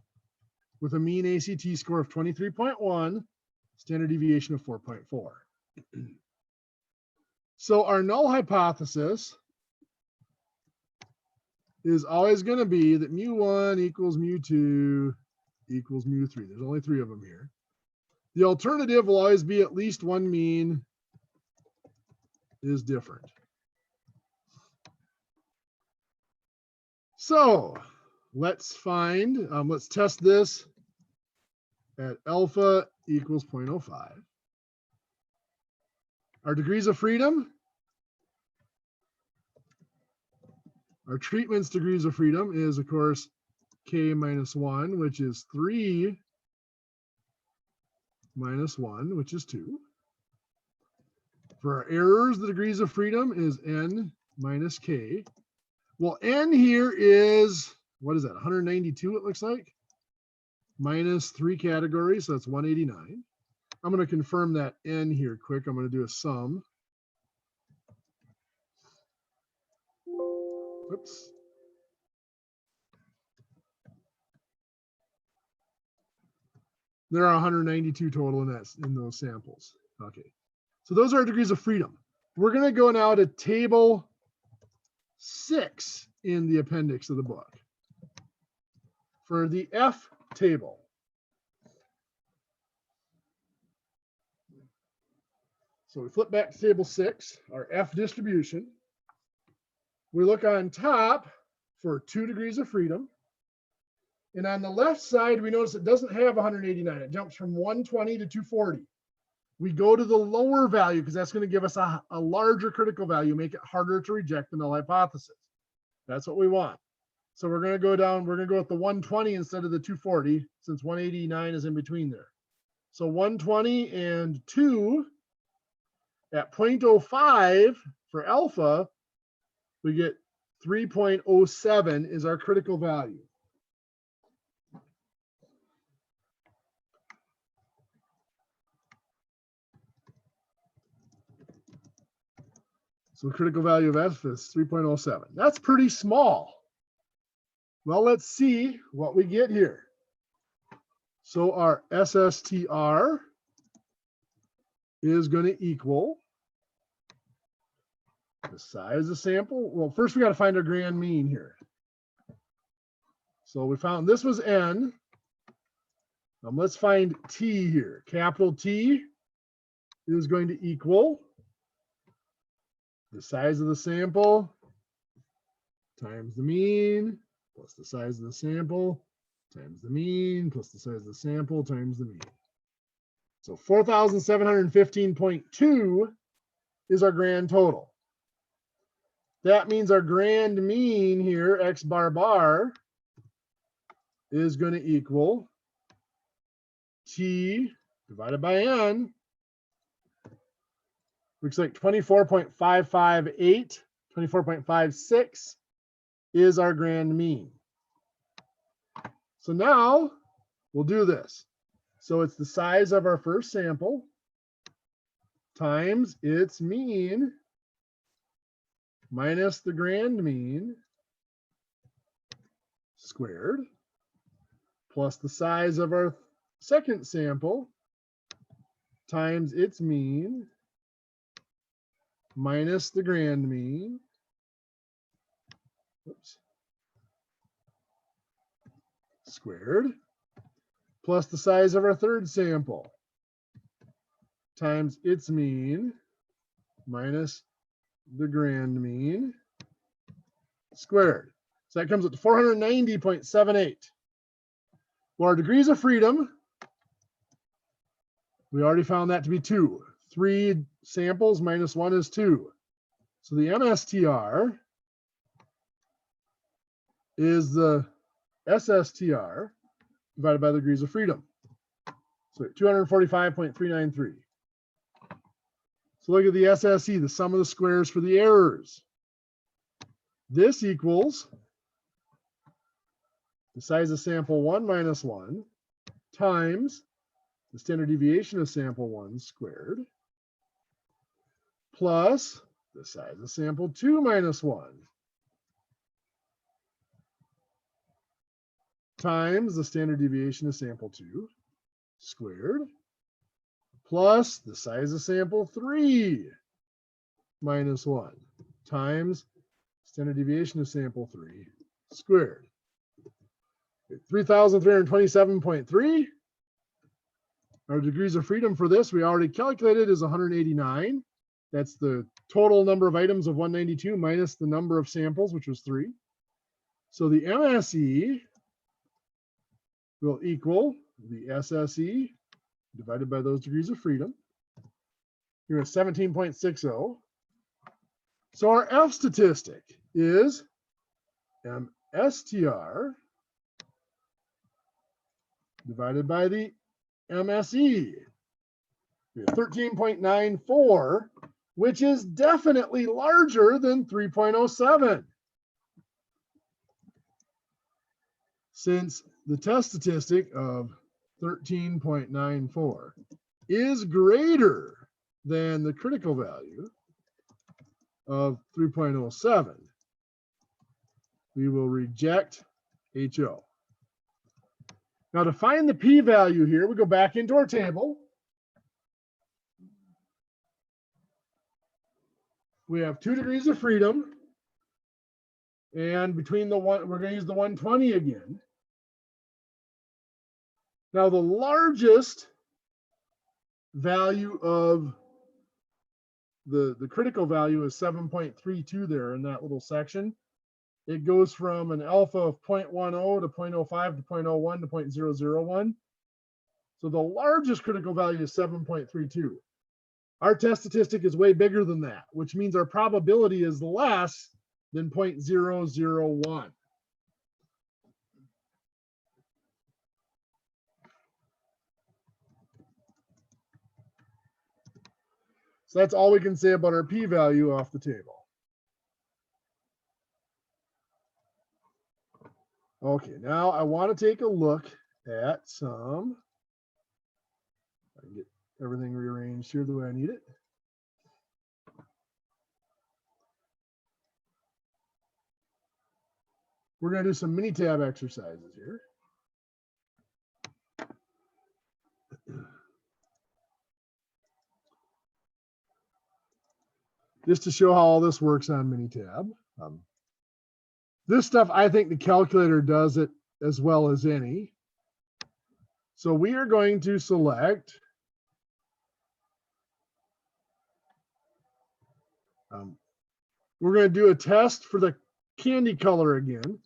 with a mean ACT score of 23.1, standard deviation of 4.4. So our null hypothesis is always going to be that mu1 equals mu2 equals mu3. There's only 3 of them here. The alternative will always be at least one mean is different. So let's find, let's test this at alpha equals 0.05. Our degrees of freedom, our treatment's degrees of freedom is, of course, k minus 1, which is 3 minus 1, which is 2. For our errors, the degrees of freedom is n minus k. Well, n here is, what is that, 192 it looks like? Minus 3 categories, so that's 189. I'm going to confirm that n here quick. I'm going to do a sum. Oops. There are 192 total in those samples. Okay, so those are our degrees of freedom. We're going to go now to table 6 in the appendix of the book for the F table. So we flip back to table 6, our F distribution. We look on top for 2 degrees of freedom. And on the left side, we notice it doesn't have 189. It jumps from 120 to 240. We go to the lower value because that's going to give us a larger critical value, make it harder to reject the null hypothesis. That's what we want. So we're going to go down, we're going to go with the 120 instead of the 240, since 189 is in between there. So 120 and 2 at 0.05 for alpha, we get 3.07 is our critical value. So the critical value of F is 3.07. That's pretty small. Well, let's see what we get here. So our SSTR is going to equal the size of the sample. Well, first we got to find our grand mean here. So we found this was N. Let's find T here. Capital T is going to equal the size of the sample times the mean plus the size of the sample times the mean plus the size of the sample times the mean. So 4,715.2 is our grand total. That means our grand mean here, X bar bar, is going to equal T divided by N. Looks like 24.558, 24.56 is our grand mean. So now we'll do this. So it's the size of our first sample times its mean minus the grand mean squared plus the size of our second sample times its mean minus the grand mean, oops, squared, plus the size of our third sample times its mean minus the grand mean squared. So that comes up to 490.78. Well, our degrees of freedom, we already found that to be 2. 3 samples minus 1 is 2. So the MSTR is the SSTR divided by the degrees of freedom. So 245.393. So look at the SSE, the sum of the squares for the errors. This equals the size of sample 1 minus 1 times the standard deviation of sample 1 squared plus the size of sample 2 minus 1 times the standard deviation of sample 2 squared plus the size of sample 3 minus 1 times standard deviation of sample 3 squared. 3,327.3. Our degrees of freedom for this, we already calculated, is 189. That's the total number of items of 192 minus the number of samples, which was 3. So the MSE will equal the SSE divided by those degrees of freedom. Here is 17.60. So our F statistic is MSTR divided by the MSE. 13.94, which is definitely larger than 3.07. Since the test statistic of 13.94 is greater than the critical value of 3.07, we will reject HO. Now to find the p-value here, we go back into our table. We have 2 degrees of freedom. And between the one, we're going to use the 120 again. Now the largest value of the critical value is 7.32 there in that little section. It goes from an alpha of 0.10 to 0.05 to 0.01 to 0.001. So the largest critical value is 7.32. Our test statistic is way bigger than that, which means our probability is less than 0.001. So that's all we can say about our p-value off the table. Okay, now I want to take a look at some, I can get everything rearranged here the way I need it. We're going to do some Minitab exercises here. Just to show how all this works on Minitab. This stuff, I think the calculator does it as well as any. So we are going to select we're going to do a test for the candy color again.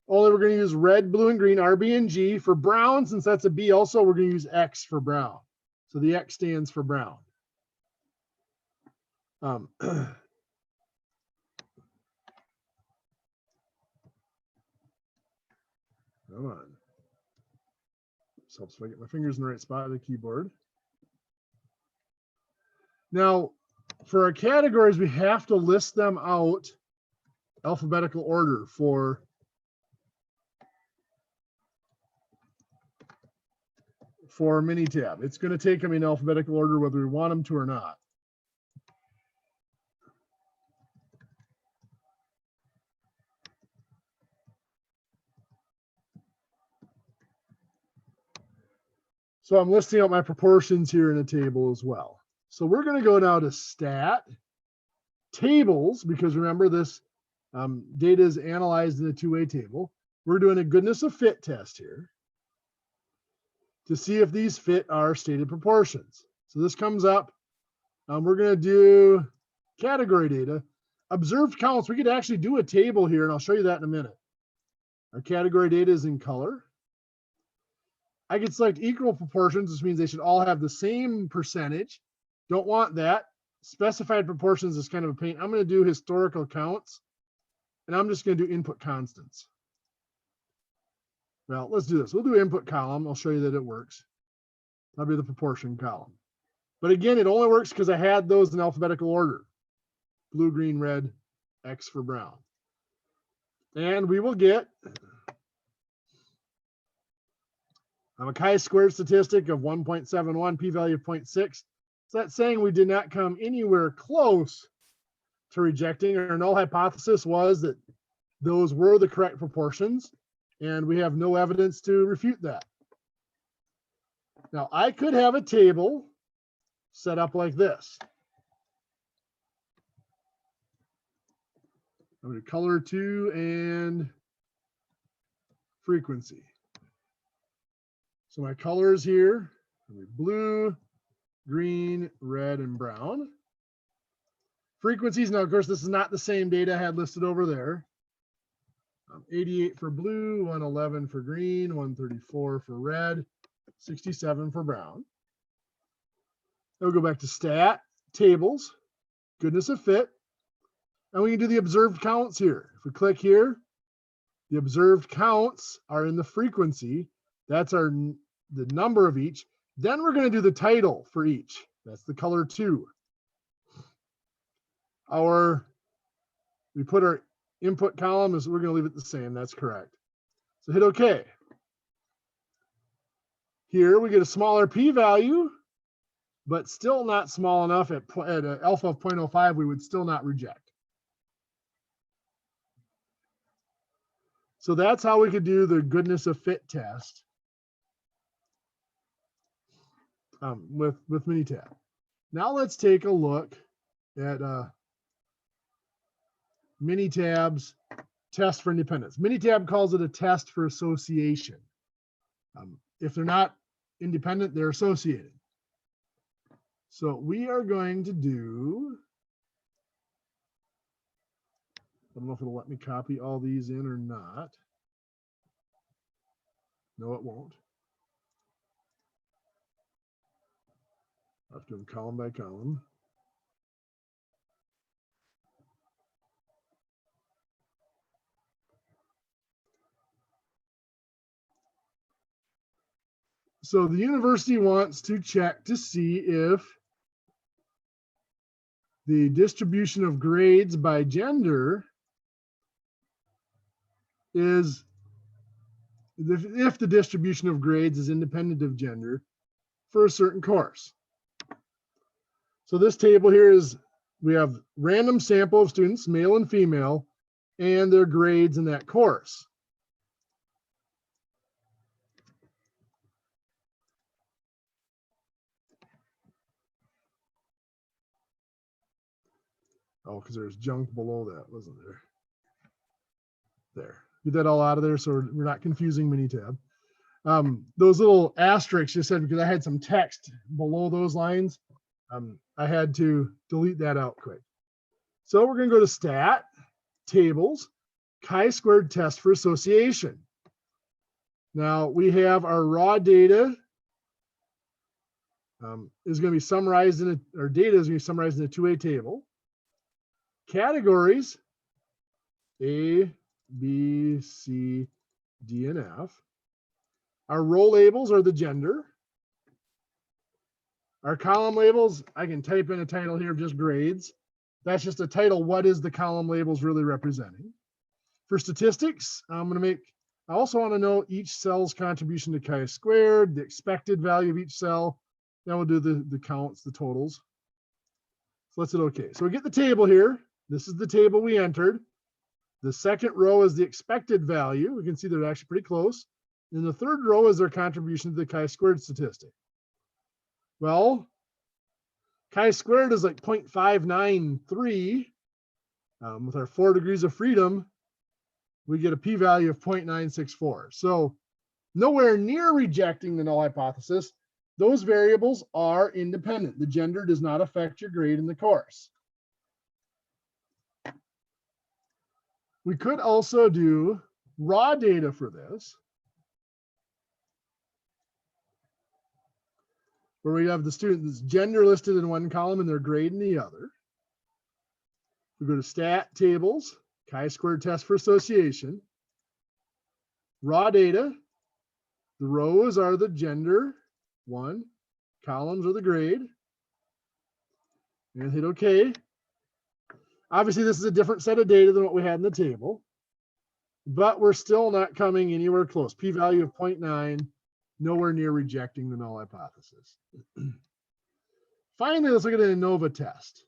Only we're going to use red, blue, and green, R, B, and G. For brown, since that's a B also, we're going to use X for brown. So the X stands for brown. Come on. This helps if I get my fingers in the right spot of the keyboard. Now, for our categories, we have to list them out alphabetical order for Minitab. It's going to take them in alphabetical order whether we want them to or not. So I'm listing out my proportions here in a table as well. So we're going to go now to stat tables, because remember this data is analyzed in a two-way table. We're doing a goodness of fit test here to see if these fit our stated proportions. So this comes up. We're going to do category data. Observed counts, we could actually do a table here, and I'll show you that in a minute. Our category data is in color. I could select equal proportions, which means they should all have the same percentage. Don't want that. Specified proportions is kind of a pain. I'm going to do historical counts, and I'm just going to do input constants. Well, let's do this. We'll do input column. I'll show you that it works. That'll be the proportion column. But again, it only works because I had those in alphabetical order. Blue, green, red, X for brown. And we will get a chi-squared statistic of 1.71, p-value of 0.6. So that's saying we did not come anywhere close to rejecting. Our null hypothesis was that those were the correct proportions, and we have no evidence to refute that. Now, I could have a table set up like this. I'm going to color to and frequency. So my colors here are blue, green, red, and brown. Frequencies, now of course this is not the same data I had listed over there. 88 for blue, 111 for green, 134 for red, 67 for brown. Then we'll go back to stat, tables, goodness of fit, and we can do the observed counts here. If we click here, the observed counts are in the frequency. That's the number of each. Then we're going to do the title for each. That's the color 2. We put our input column as we're going to leave it the same. That's correct. So hit OK. Here we get a smaller p-value, but still not small enough at an alpha of 0.05. We would still not reject. So that's how we could do the goodness of fit test with Minitab. Now let's take a look at Minitab's test for independence. Minitab calls it a test for association. If they're not independent, they're associated. So we are going to do, I don't know if it'll let me copy all these in or not. No, it won't. I have to do them column by column. So the university wants to check to see if the distribution of grades by gender is, if the distribution of grades is independent of gender for a certain course. So this table here is, we have random sample of students, male and female, and their grades in that course. Oh, because there's junk below that, wasn't there? There. Get that all out of there so we're not confusing Minitab. Those little asterisks just said because I had some text below those lines. I had to delete that out quick. So we're going to go to stat, tables, chi-squared test for association. Now we have our raw data is going to be summarized in our data is going to be summarized in a two-way table. Categories, A, B, C, D, and F. Our row labels are the gender. Our column labels, I can type in a title here of just grades. That's just a title. What is the column labels really representing? For statistics, I also want to know each cell's contribution to chi-squared, the expected value of each cell. Then we'll do the counts, the totals. So let's hit OK. So we get the table here. This is the table we entered. The second row is the expected value. We can see they're actually pretty close. And the third row is their contribution to the chi-squared statistic. Well, chi-squared is like 0.593. With our 4 degrees of freedom, we get a p-value of 0.964. So nowhere near rejecting the null hypothesis. Those variables are independent. The gender does not affect your grade in the course. We could also do raw data for this, where we have the student's gender listed in one column and their grade in the other. We go to stat tables, chi-squared test for association. Raw data, the rows are the gender, 1, columns are the grade. And hit OK. Obviously, this is a different set of data than what we had in the table, but we're still not coming anywhere close. P-value of 0.9, nowhere near rejecting the null hypothesis. Finally, let's look at an Anova test.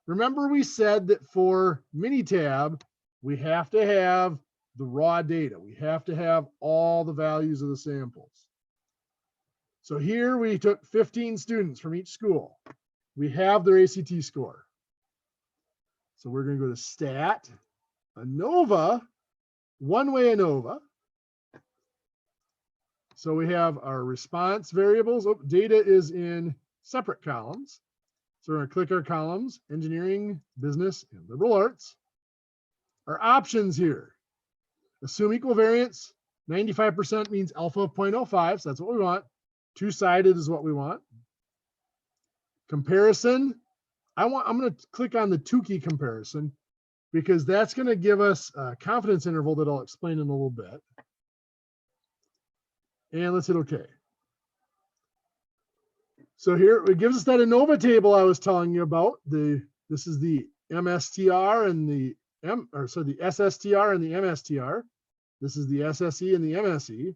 Remember we said that for Minitab, we have to have the raw data. We have to have all the values of the samples. So here we took 15 students from each school. We have their ACT score. So we're going to go to Stat, Anova, one-way Anova. So we have our response variables. Oh, data is in separate columns. So we're going to click our columns, engineering, business, and liberal arts. Our options here, assume equal variance. 95% means alpha of 0.05, so that's what we want. Two-sided is what we want. Comparison, I'm going to click on the Tuki comparison because that's going to give us a confidence interval that I'll explain in a little bit. And let's hit OK. So here it gives us that Anova table I was telling you about. This is the MSTR and the the SSTR and the MSTR. This is the SSE and the MSE.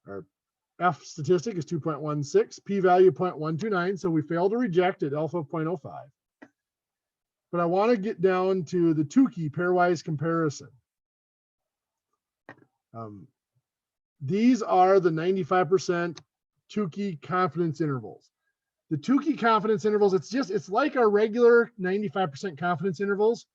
Our F statistic is 2.16, p-value 0.129, so we failed to reject at alpha of 0.05. But I want to get down to the Tuki pairwise comparison. These are the 95% Tuki confidence intervals. The Tuki confidence intervals, it's like our regular 95% confidence intervals,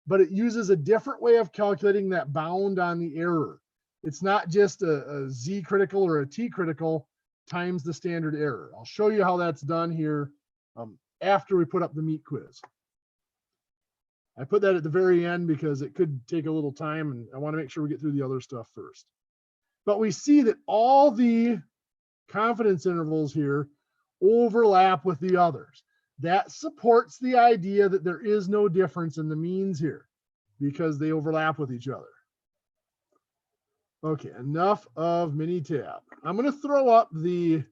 but it uses a different way of calculating that bound on the error. It's not just a Z critical or a T critical times the standard error. I'll show you how that's done here after we put up the meat quiz. I put that at the very end because it could take a little time and I want to make sure we get through the other stuff first. But we see that all the confidence intervals here overlap with the others. That supports the idea that there is no difference in the means here because they overlap with each other. Okay, enough of Minitab. I'm going to throw up the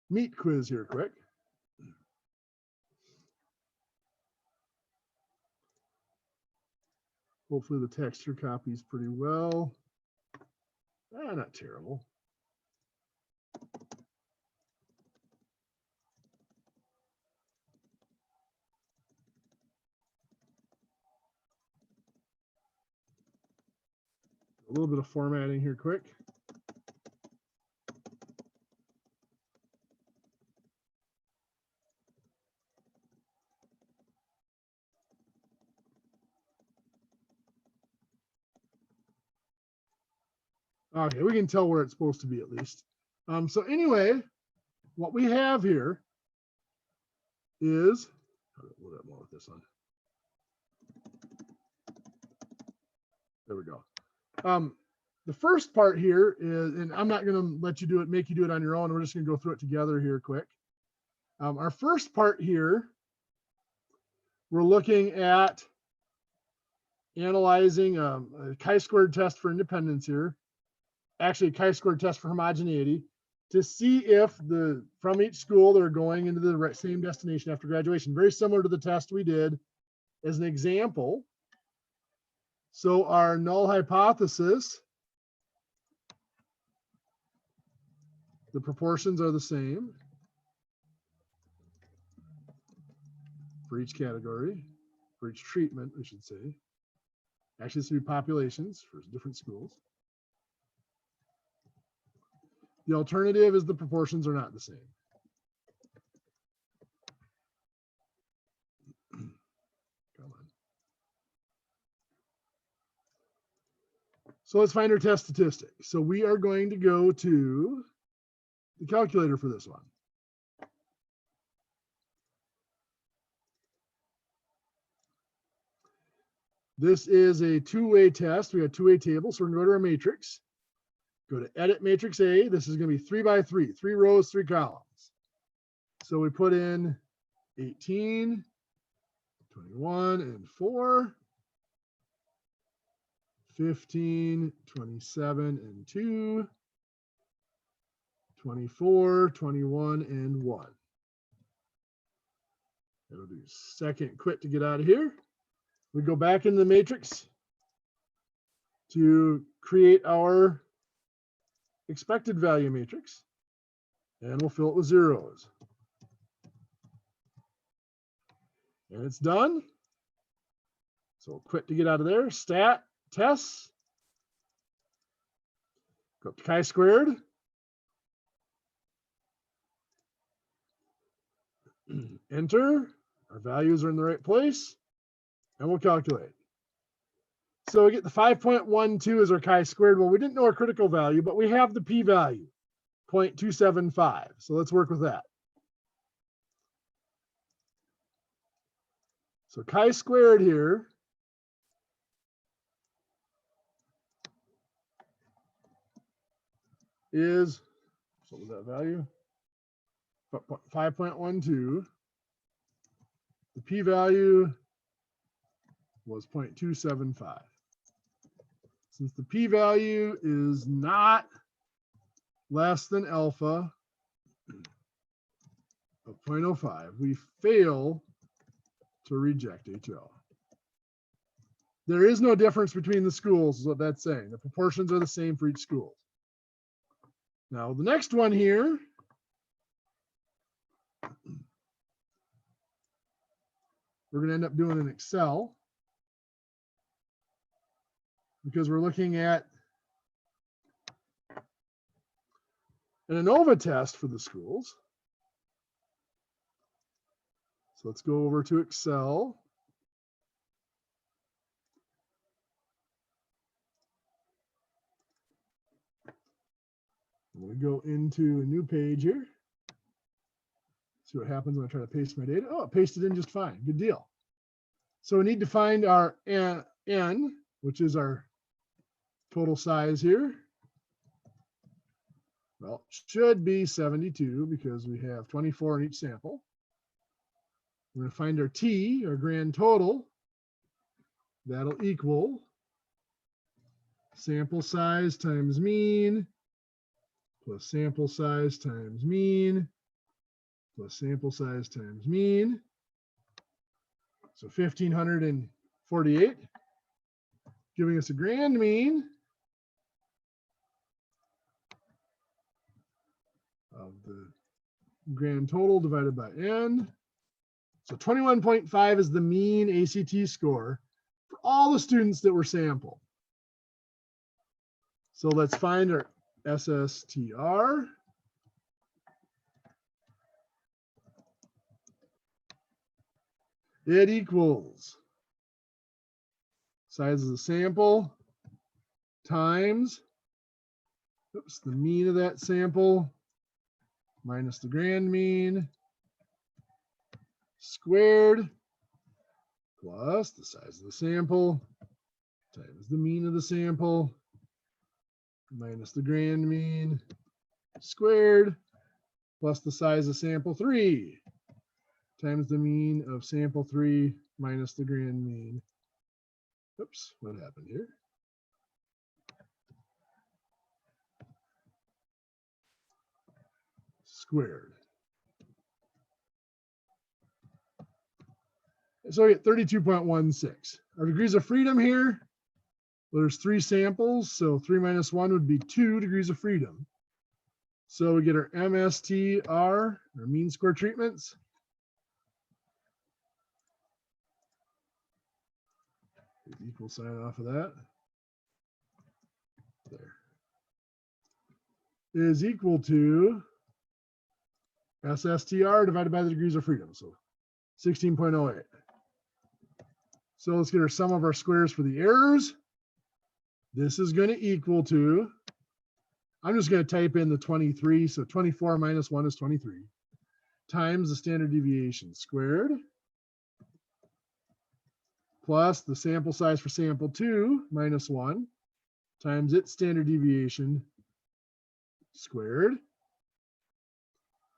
meat quiz here quick. Hopefully the texture copies pretty well. Not terrible. A little bit of formatting here quick. Okay, we can tell where it's supposed to be at least. So anyway, what we have here is, a little bit more with this one. There we go. The first part here is, and I'm not going to let you do it, make you do it on your own. We're just going to go through it together here quick. Our first part here, we're looking at analyzing a chi-squared test for independence here. Actually, a chi-squared test for homogeneity to see if from each school they're going into the same destination after graduation. Very similar to the test we did as an example. So our null hypothesis, the proportions are the same for each category, for each treatment, we should say. Actually, this would be populations for different schools. The alternative is the proportions are not the same. Come on. So let's find our test statistic. So we are going to go to the calculator for this one. This is a two-way test. We have a two-way table, so we're going to go to our matrix. Go to Edit Matrix A. This is going to be 3 by 3, 3 rows, 3 columns. So we put in 18, 21, and 4, 15, 27, and 2, 24, 21, and 1. It'll do second quit to get out of here. We go back in the matrix, to create our expected value matrix, and we'll fill it with zeros. And it's done. So we'll quit to get out of there. Stat tests. Go up to chi-squared. Enter. Our values are in the right place. And we'll calculate. So we get the 5.12 as our chi-squared. Well, we didn't know our critical value, but we have the p-value, 0.275. So let's work with that. So chi-squared here is, what was that value? 5.12. The p-value was 0.275. Since the p-value is not less than alpha of 0.05, we fail to reject HL. There is no difference between the schools, is what that's saying. The proportions are the same for each school. Now, the next one here, we're going to end up doing in Excel because we're looking at an Anova test for the schools. So let's go over to Excel. I'm going to go into a new page here. See what happens when I try to paste my data. Oh, it pasted in just fine. Good deal. So we need to find our N, which is our total size here. Well, it should be 72 because we have 24 in each sample. We're going to find our T, our grand total. That'll equal sample size times mean plus sample size times mean plus sample size times mean. So 1,548, giving us a grand mean of the grand total divided by N. So 21.5 is the mean ACT score for all the students that were sampled. So let's find our SSTR. It equals size of the sample times, the mean of that sample minus the grand mean squared plus the size of the sample times the mean of the sample minus the grand mean squared plus the size of sample 3 times the mean of sample 3 minus the grand mean. Oops, what happened here? Squared. So we get 32.16. Our degrees of freedom here, well, there's 3 samples, so 3 minus 1 would be 2 degrees of freedom. So we get our MSTR, our mean square treatments. Equal sign off of that. There. Is equal to SSTR divided by the degrees of freedom. So 16.08. So let's get our sum of our squares for the errors. This is going to equal to, I'm just going to type in the 23. So 24 minus 1 is 23 times the standard deviation squared plus the sample size for sample 2 minus 1 times its standard deviation squared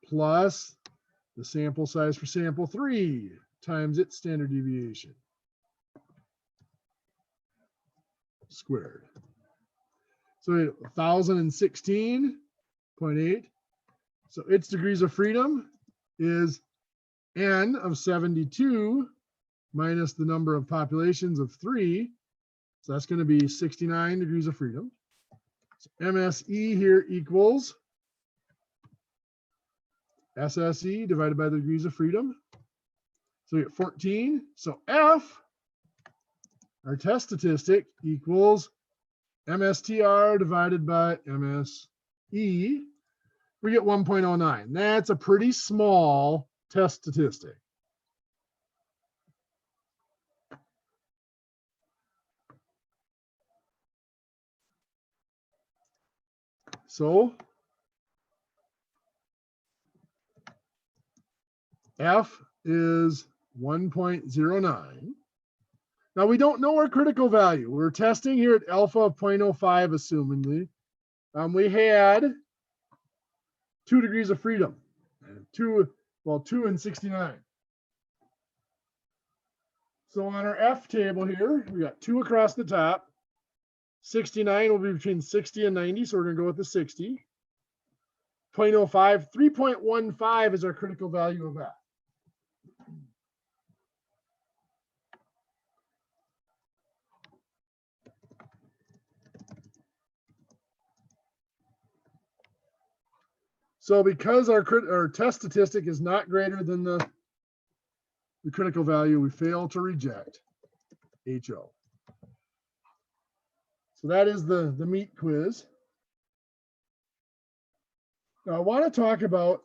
plus the sample size for sample 3 times its standard deviation squared. So 1,016.8. So its degrees of freedom is N of 72 minus the number of populations of 3 So that's going to be 69 degrees of freedom. So MSE here equals SSE divided by the degrees of freedom. So we get 14. So F, our test statistic, equals MSTR divided by MSE. We get 1.09. That's a pretty small test statistic. So F is 1.09. Now we don't know our critical value. We're testing here at alpha of 0.05, assumingly. We had 2 degrees of freedom. 2 and 69. So on our F table here, we got 2 across the top. 69 will be between 60 and 90, so we're going to go with the 60. 0.05, 3.15 is our critical value of F. So because our test statistic is not greater than the critical value, we fail to reject HO. So that is the meat quiz. Now I want to talk about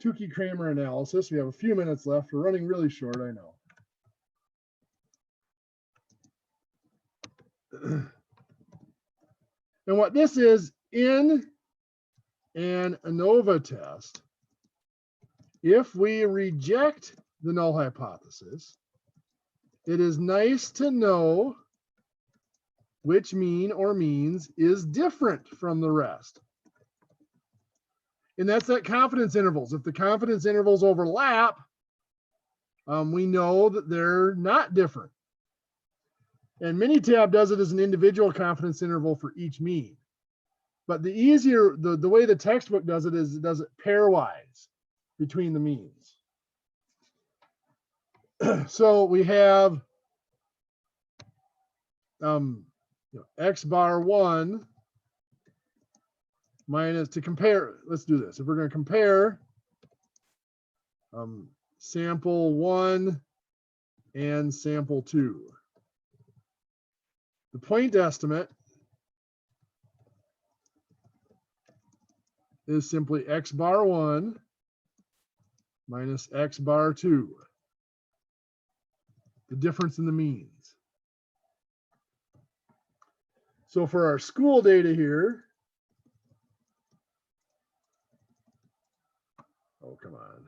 Tuki Kramer analysis. We have a few minutes left. We're running really short, I know. And what this is, in an Anova test, if we reject the null hypothesis, it is nice to know which mean or means is different from the rest. And that's that confidence intervals. If the confidence intervals overlap, we know that they're not different. And Minitab does it as an individual confidence interval for each mean. But the easier, the way the textbook does it is it does it pairwise between the means. So we have x bar 1 minus, to compare, let's do this. If we're going to compare sample 1 and sample 2, the point estimate is simply x bar 1 minus x bar 2, the difference in the means. So for our school data here, oh, come on.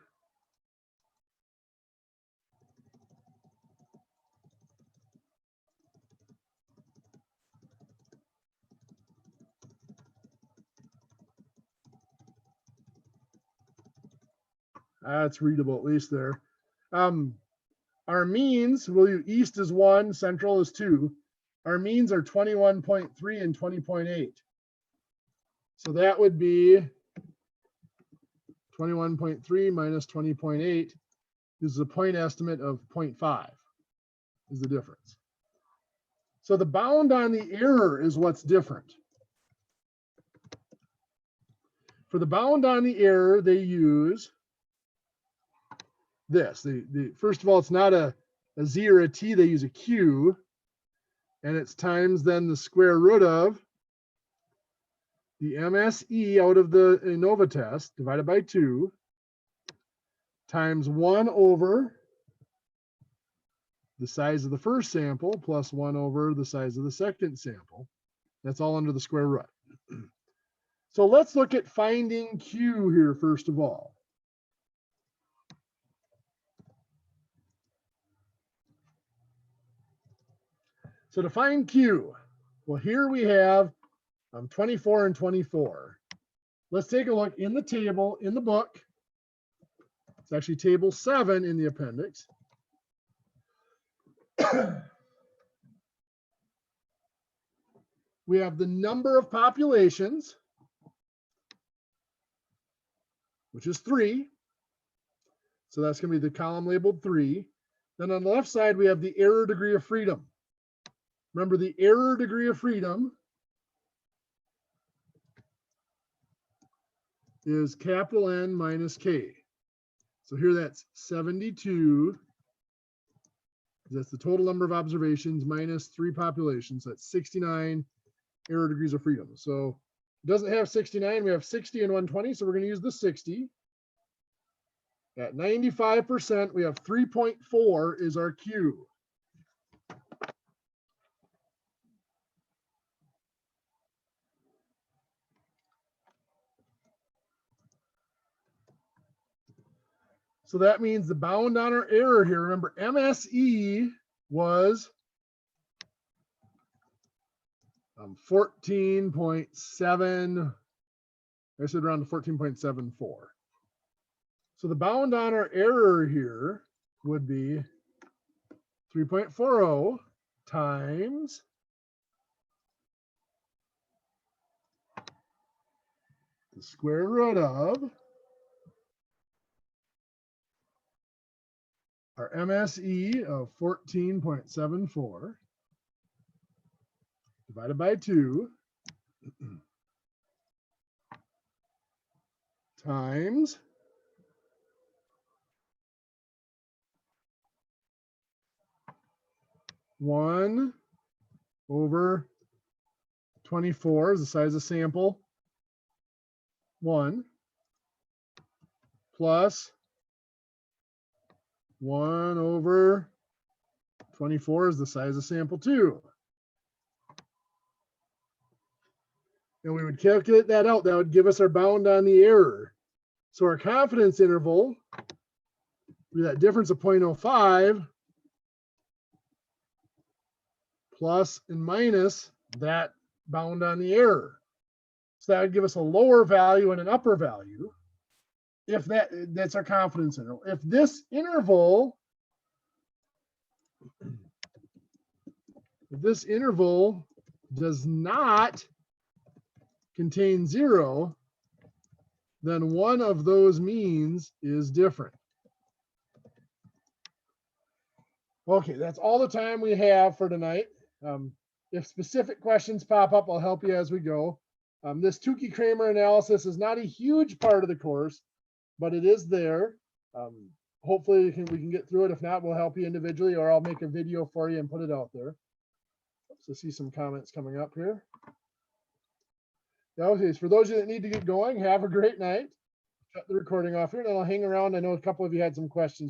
That's readable, at least there. Our means, we'll use east is 1, central is 2. Our means are 21.3 and 20.8. So that would be 21.3 minus 20.8. This is a point estimate of 0.5 is the difference. So the bound on the error is what's different. For the bound on the error, they use this. First of all, it's not a Z or a T, they use a Q, and it's times then the square root of the MSE out of the Anova test divided by 2 times 1 over the size of the first sample plus 1 over the size of the second sample. That's all under the square root. So let's look at finding Q here first of all. So to find Q, well, here we have 24 and 24. Let's take a look in the table, in the book. It's actually table 7 in the appendix. We have the number of populations, which is 3. So that's going to be the column labeled 3. Then on the left side, we have the error degree of freedom. Remember, the error degree of freedom is capital N minus K. So here that's 72. That's the total number of observations minus 3 populations. That's 69 error degrees of freedom. So it doesn't have 69. We have 60 and 120. So we're going to use the 60. At 95%, we have 3.4 is our Q. So that means the bound on our error here, remember MSE was 14.7, I said around 14.74. So the bound on our error here would be 3.40 times the square root of our MSE of 14.74 divided by 2 times one over 24 is the size of sample 1 plus 1 over 24 is the size of sample 2. And we would calculate that out. That would give us our bound on the error. So our confidence interval would be that difference of 0.05 plus and minus that bound on the error. So that would give us a lower value and an upper value. If that's our confidence interval. If this interval does not contain 0, then one of those means is different. Okay, that's all the time we have for tonight. If specific questions pop up, I'll help you as we go. This Tuki Kramer analysis is not a huge part of the course, but it is there. Hopefully we can get through it. If not, we'll help you individually, or I'll make a video for you and put it out there. So see some comments coming up here. Okay, so for those of you that need to get going, have a great night. Shut the recording off here, and I'll hang around. I know a couple of you had some questions.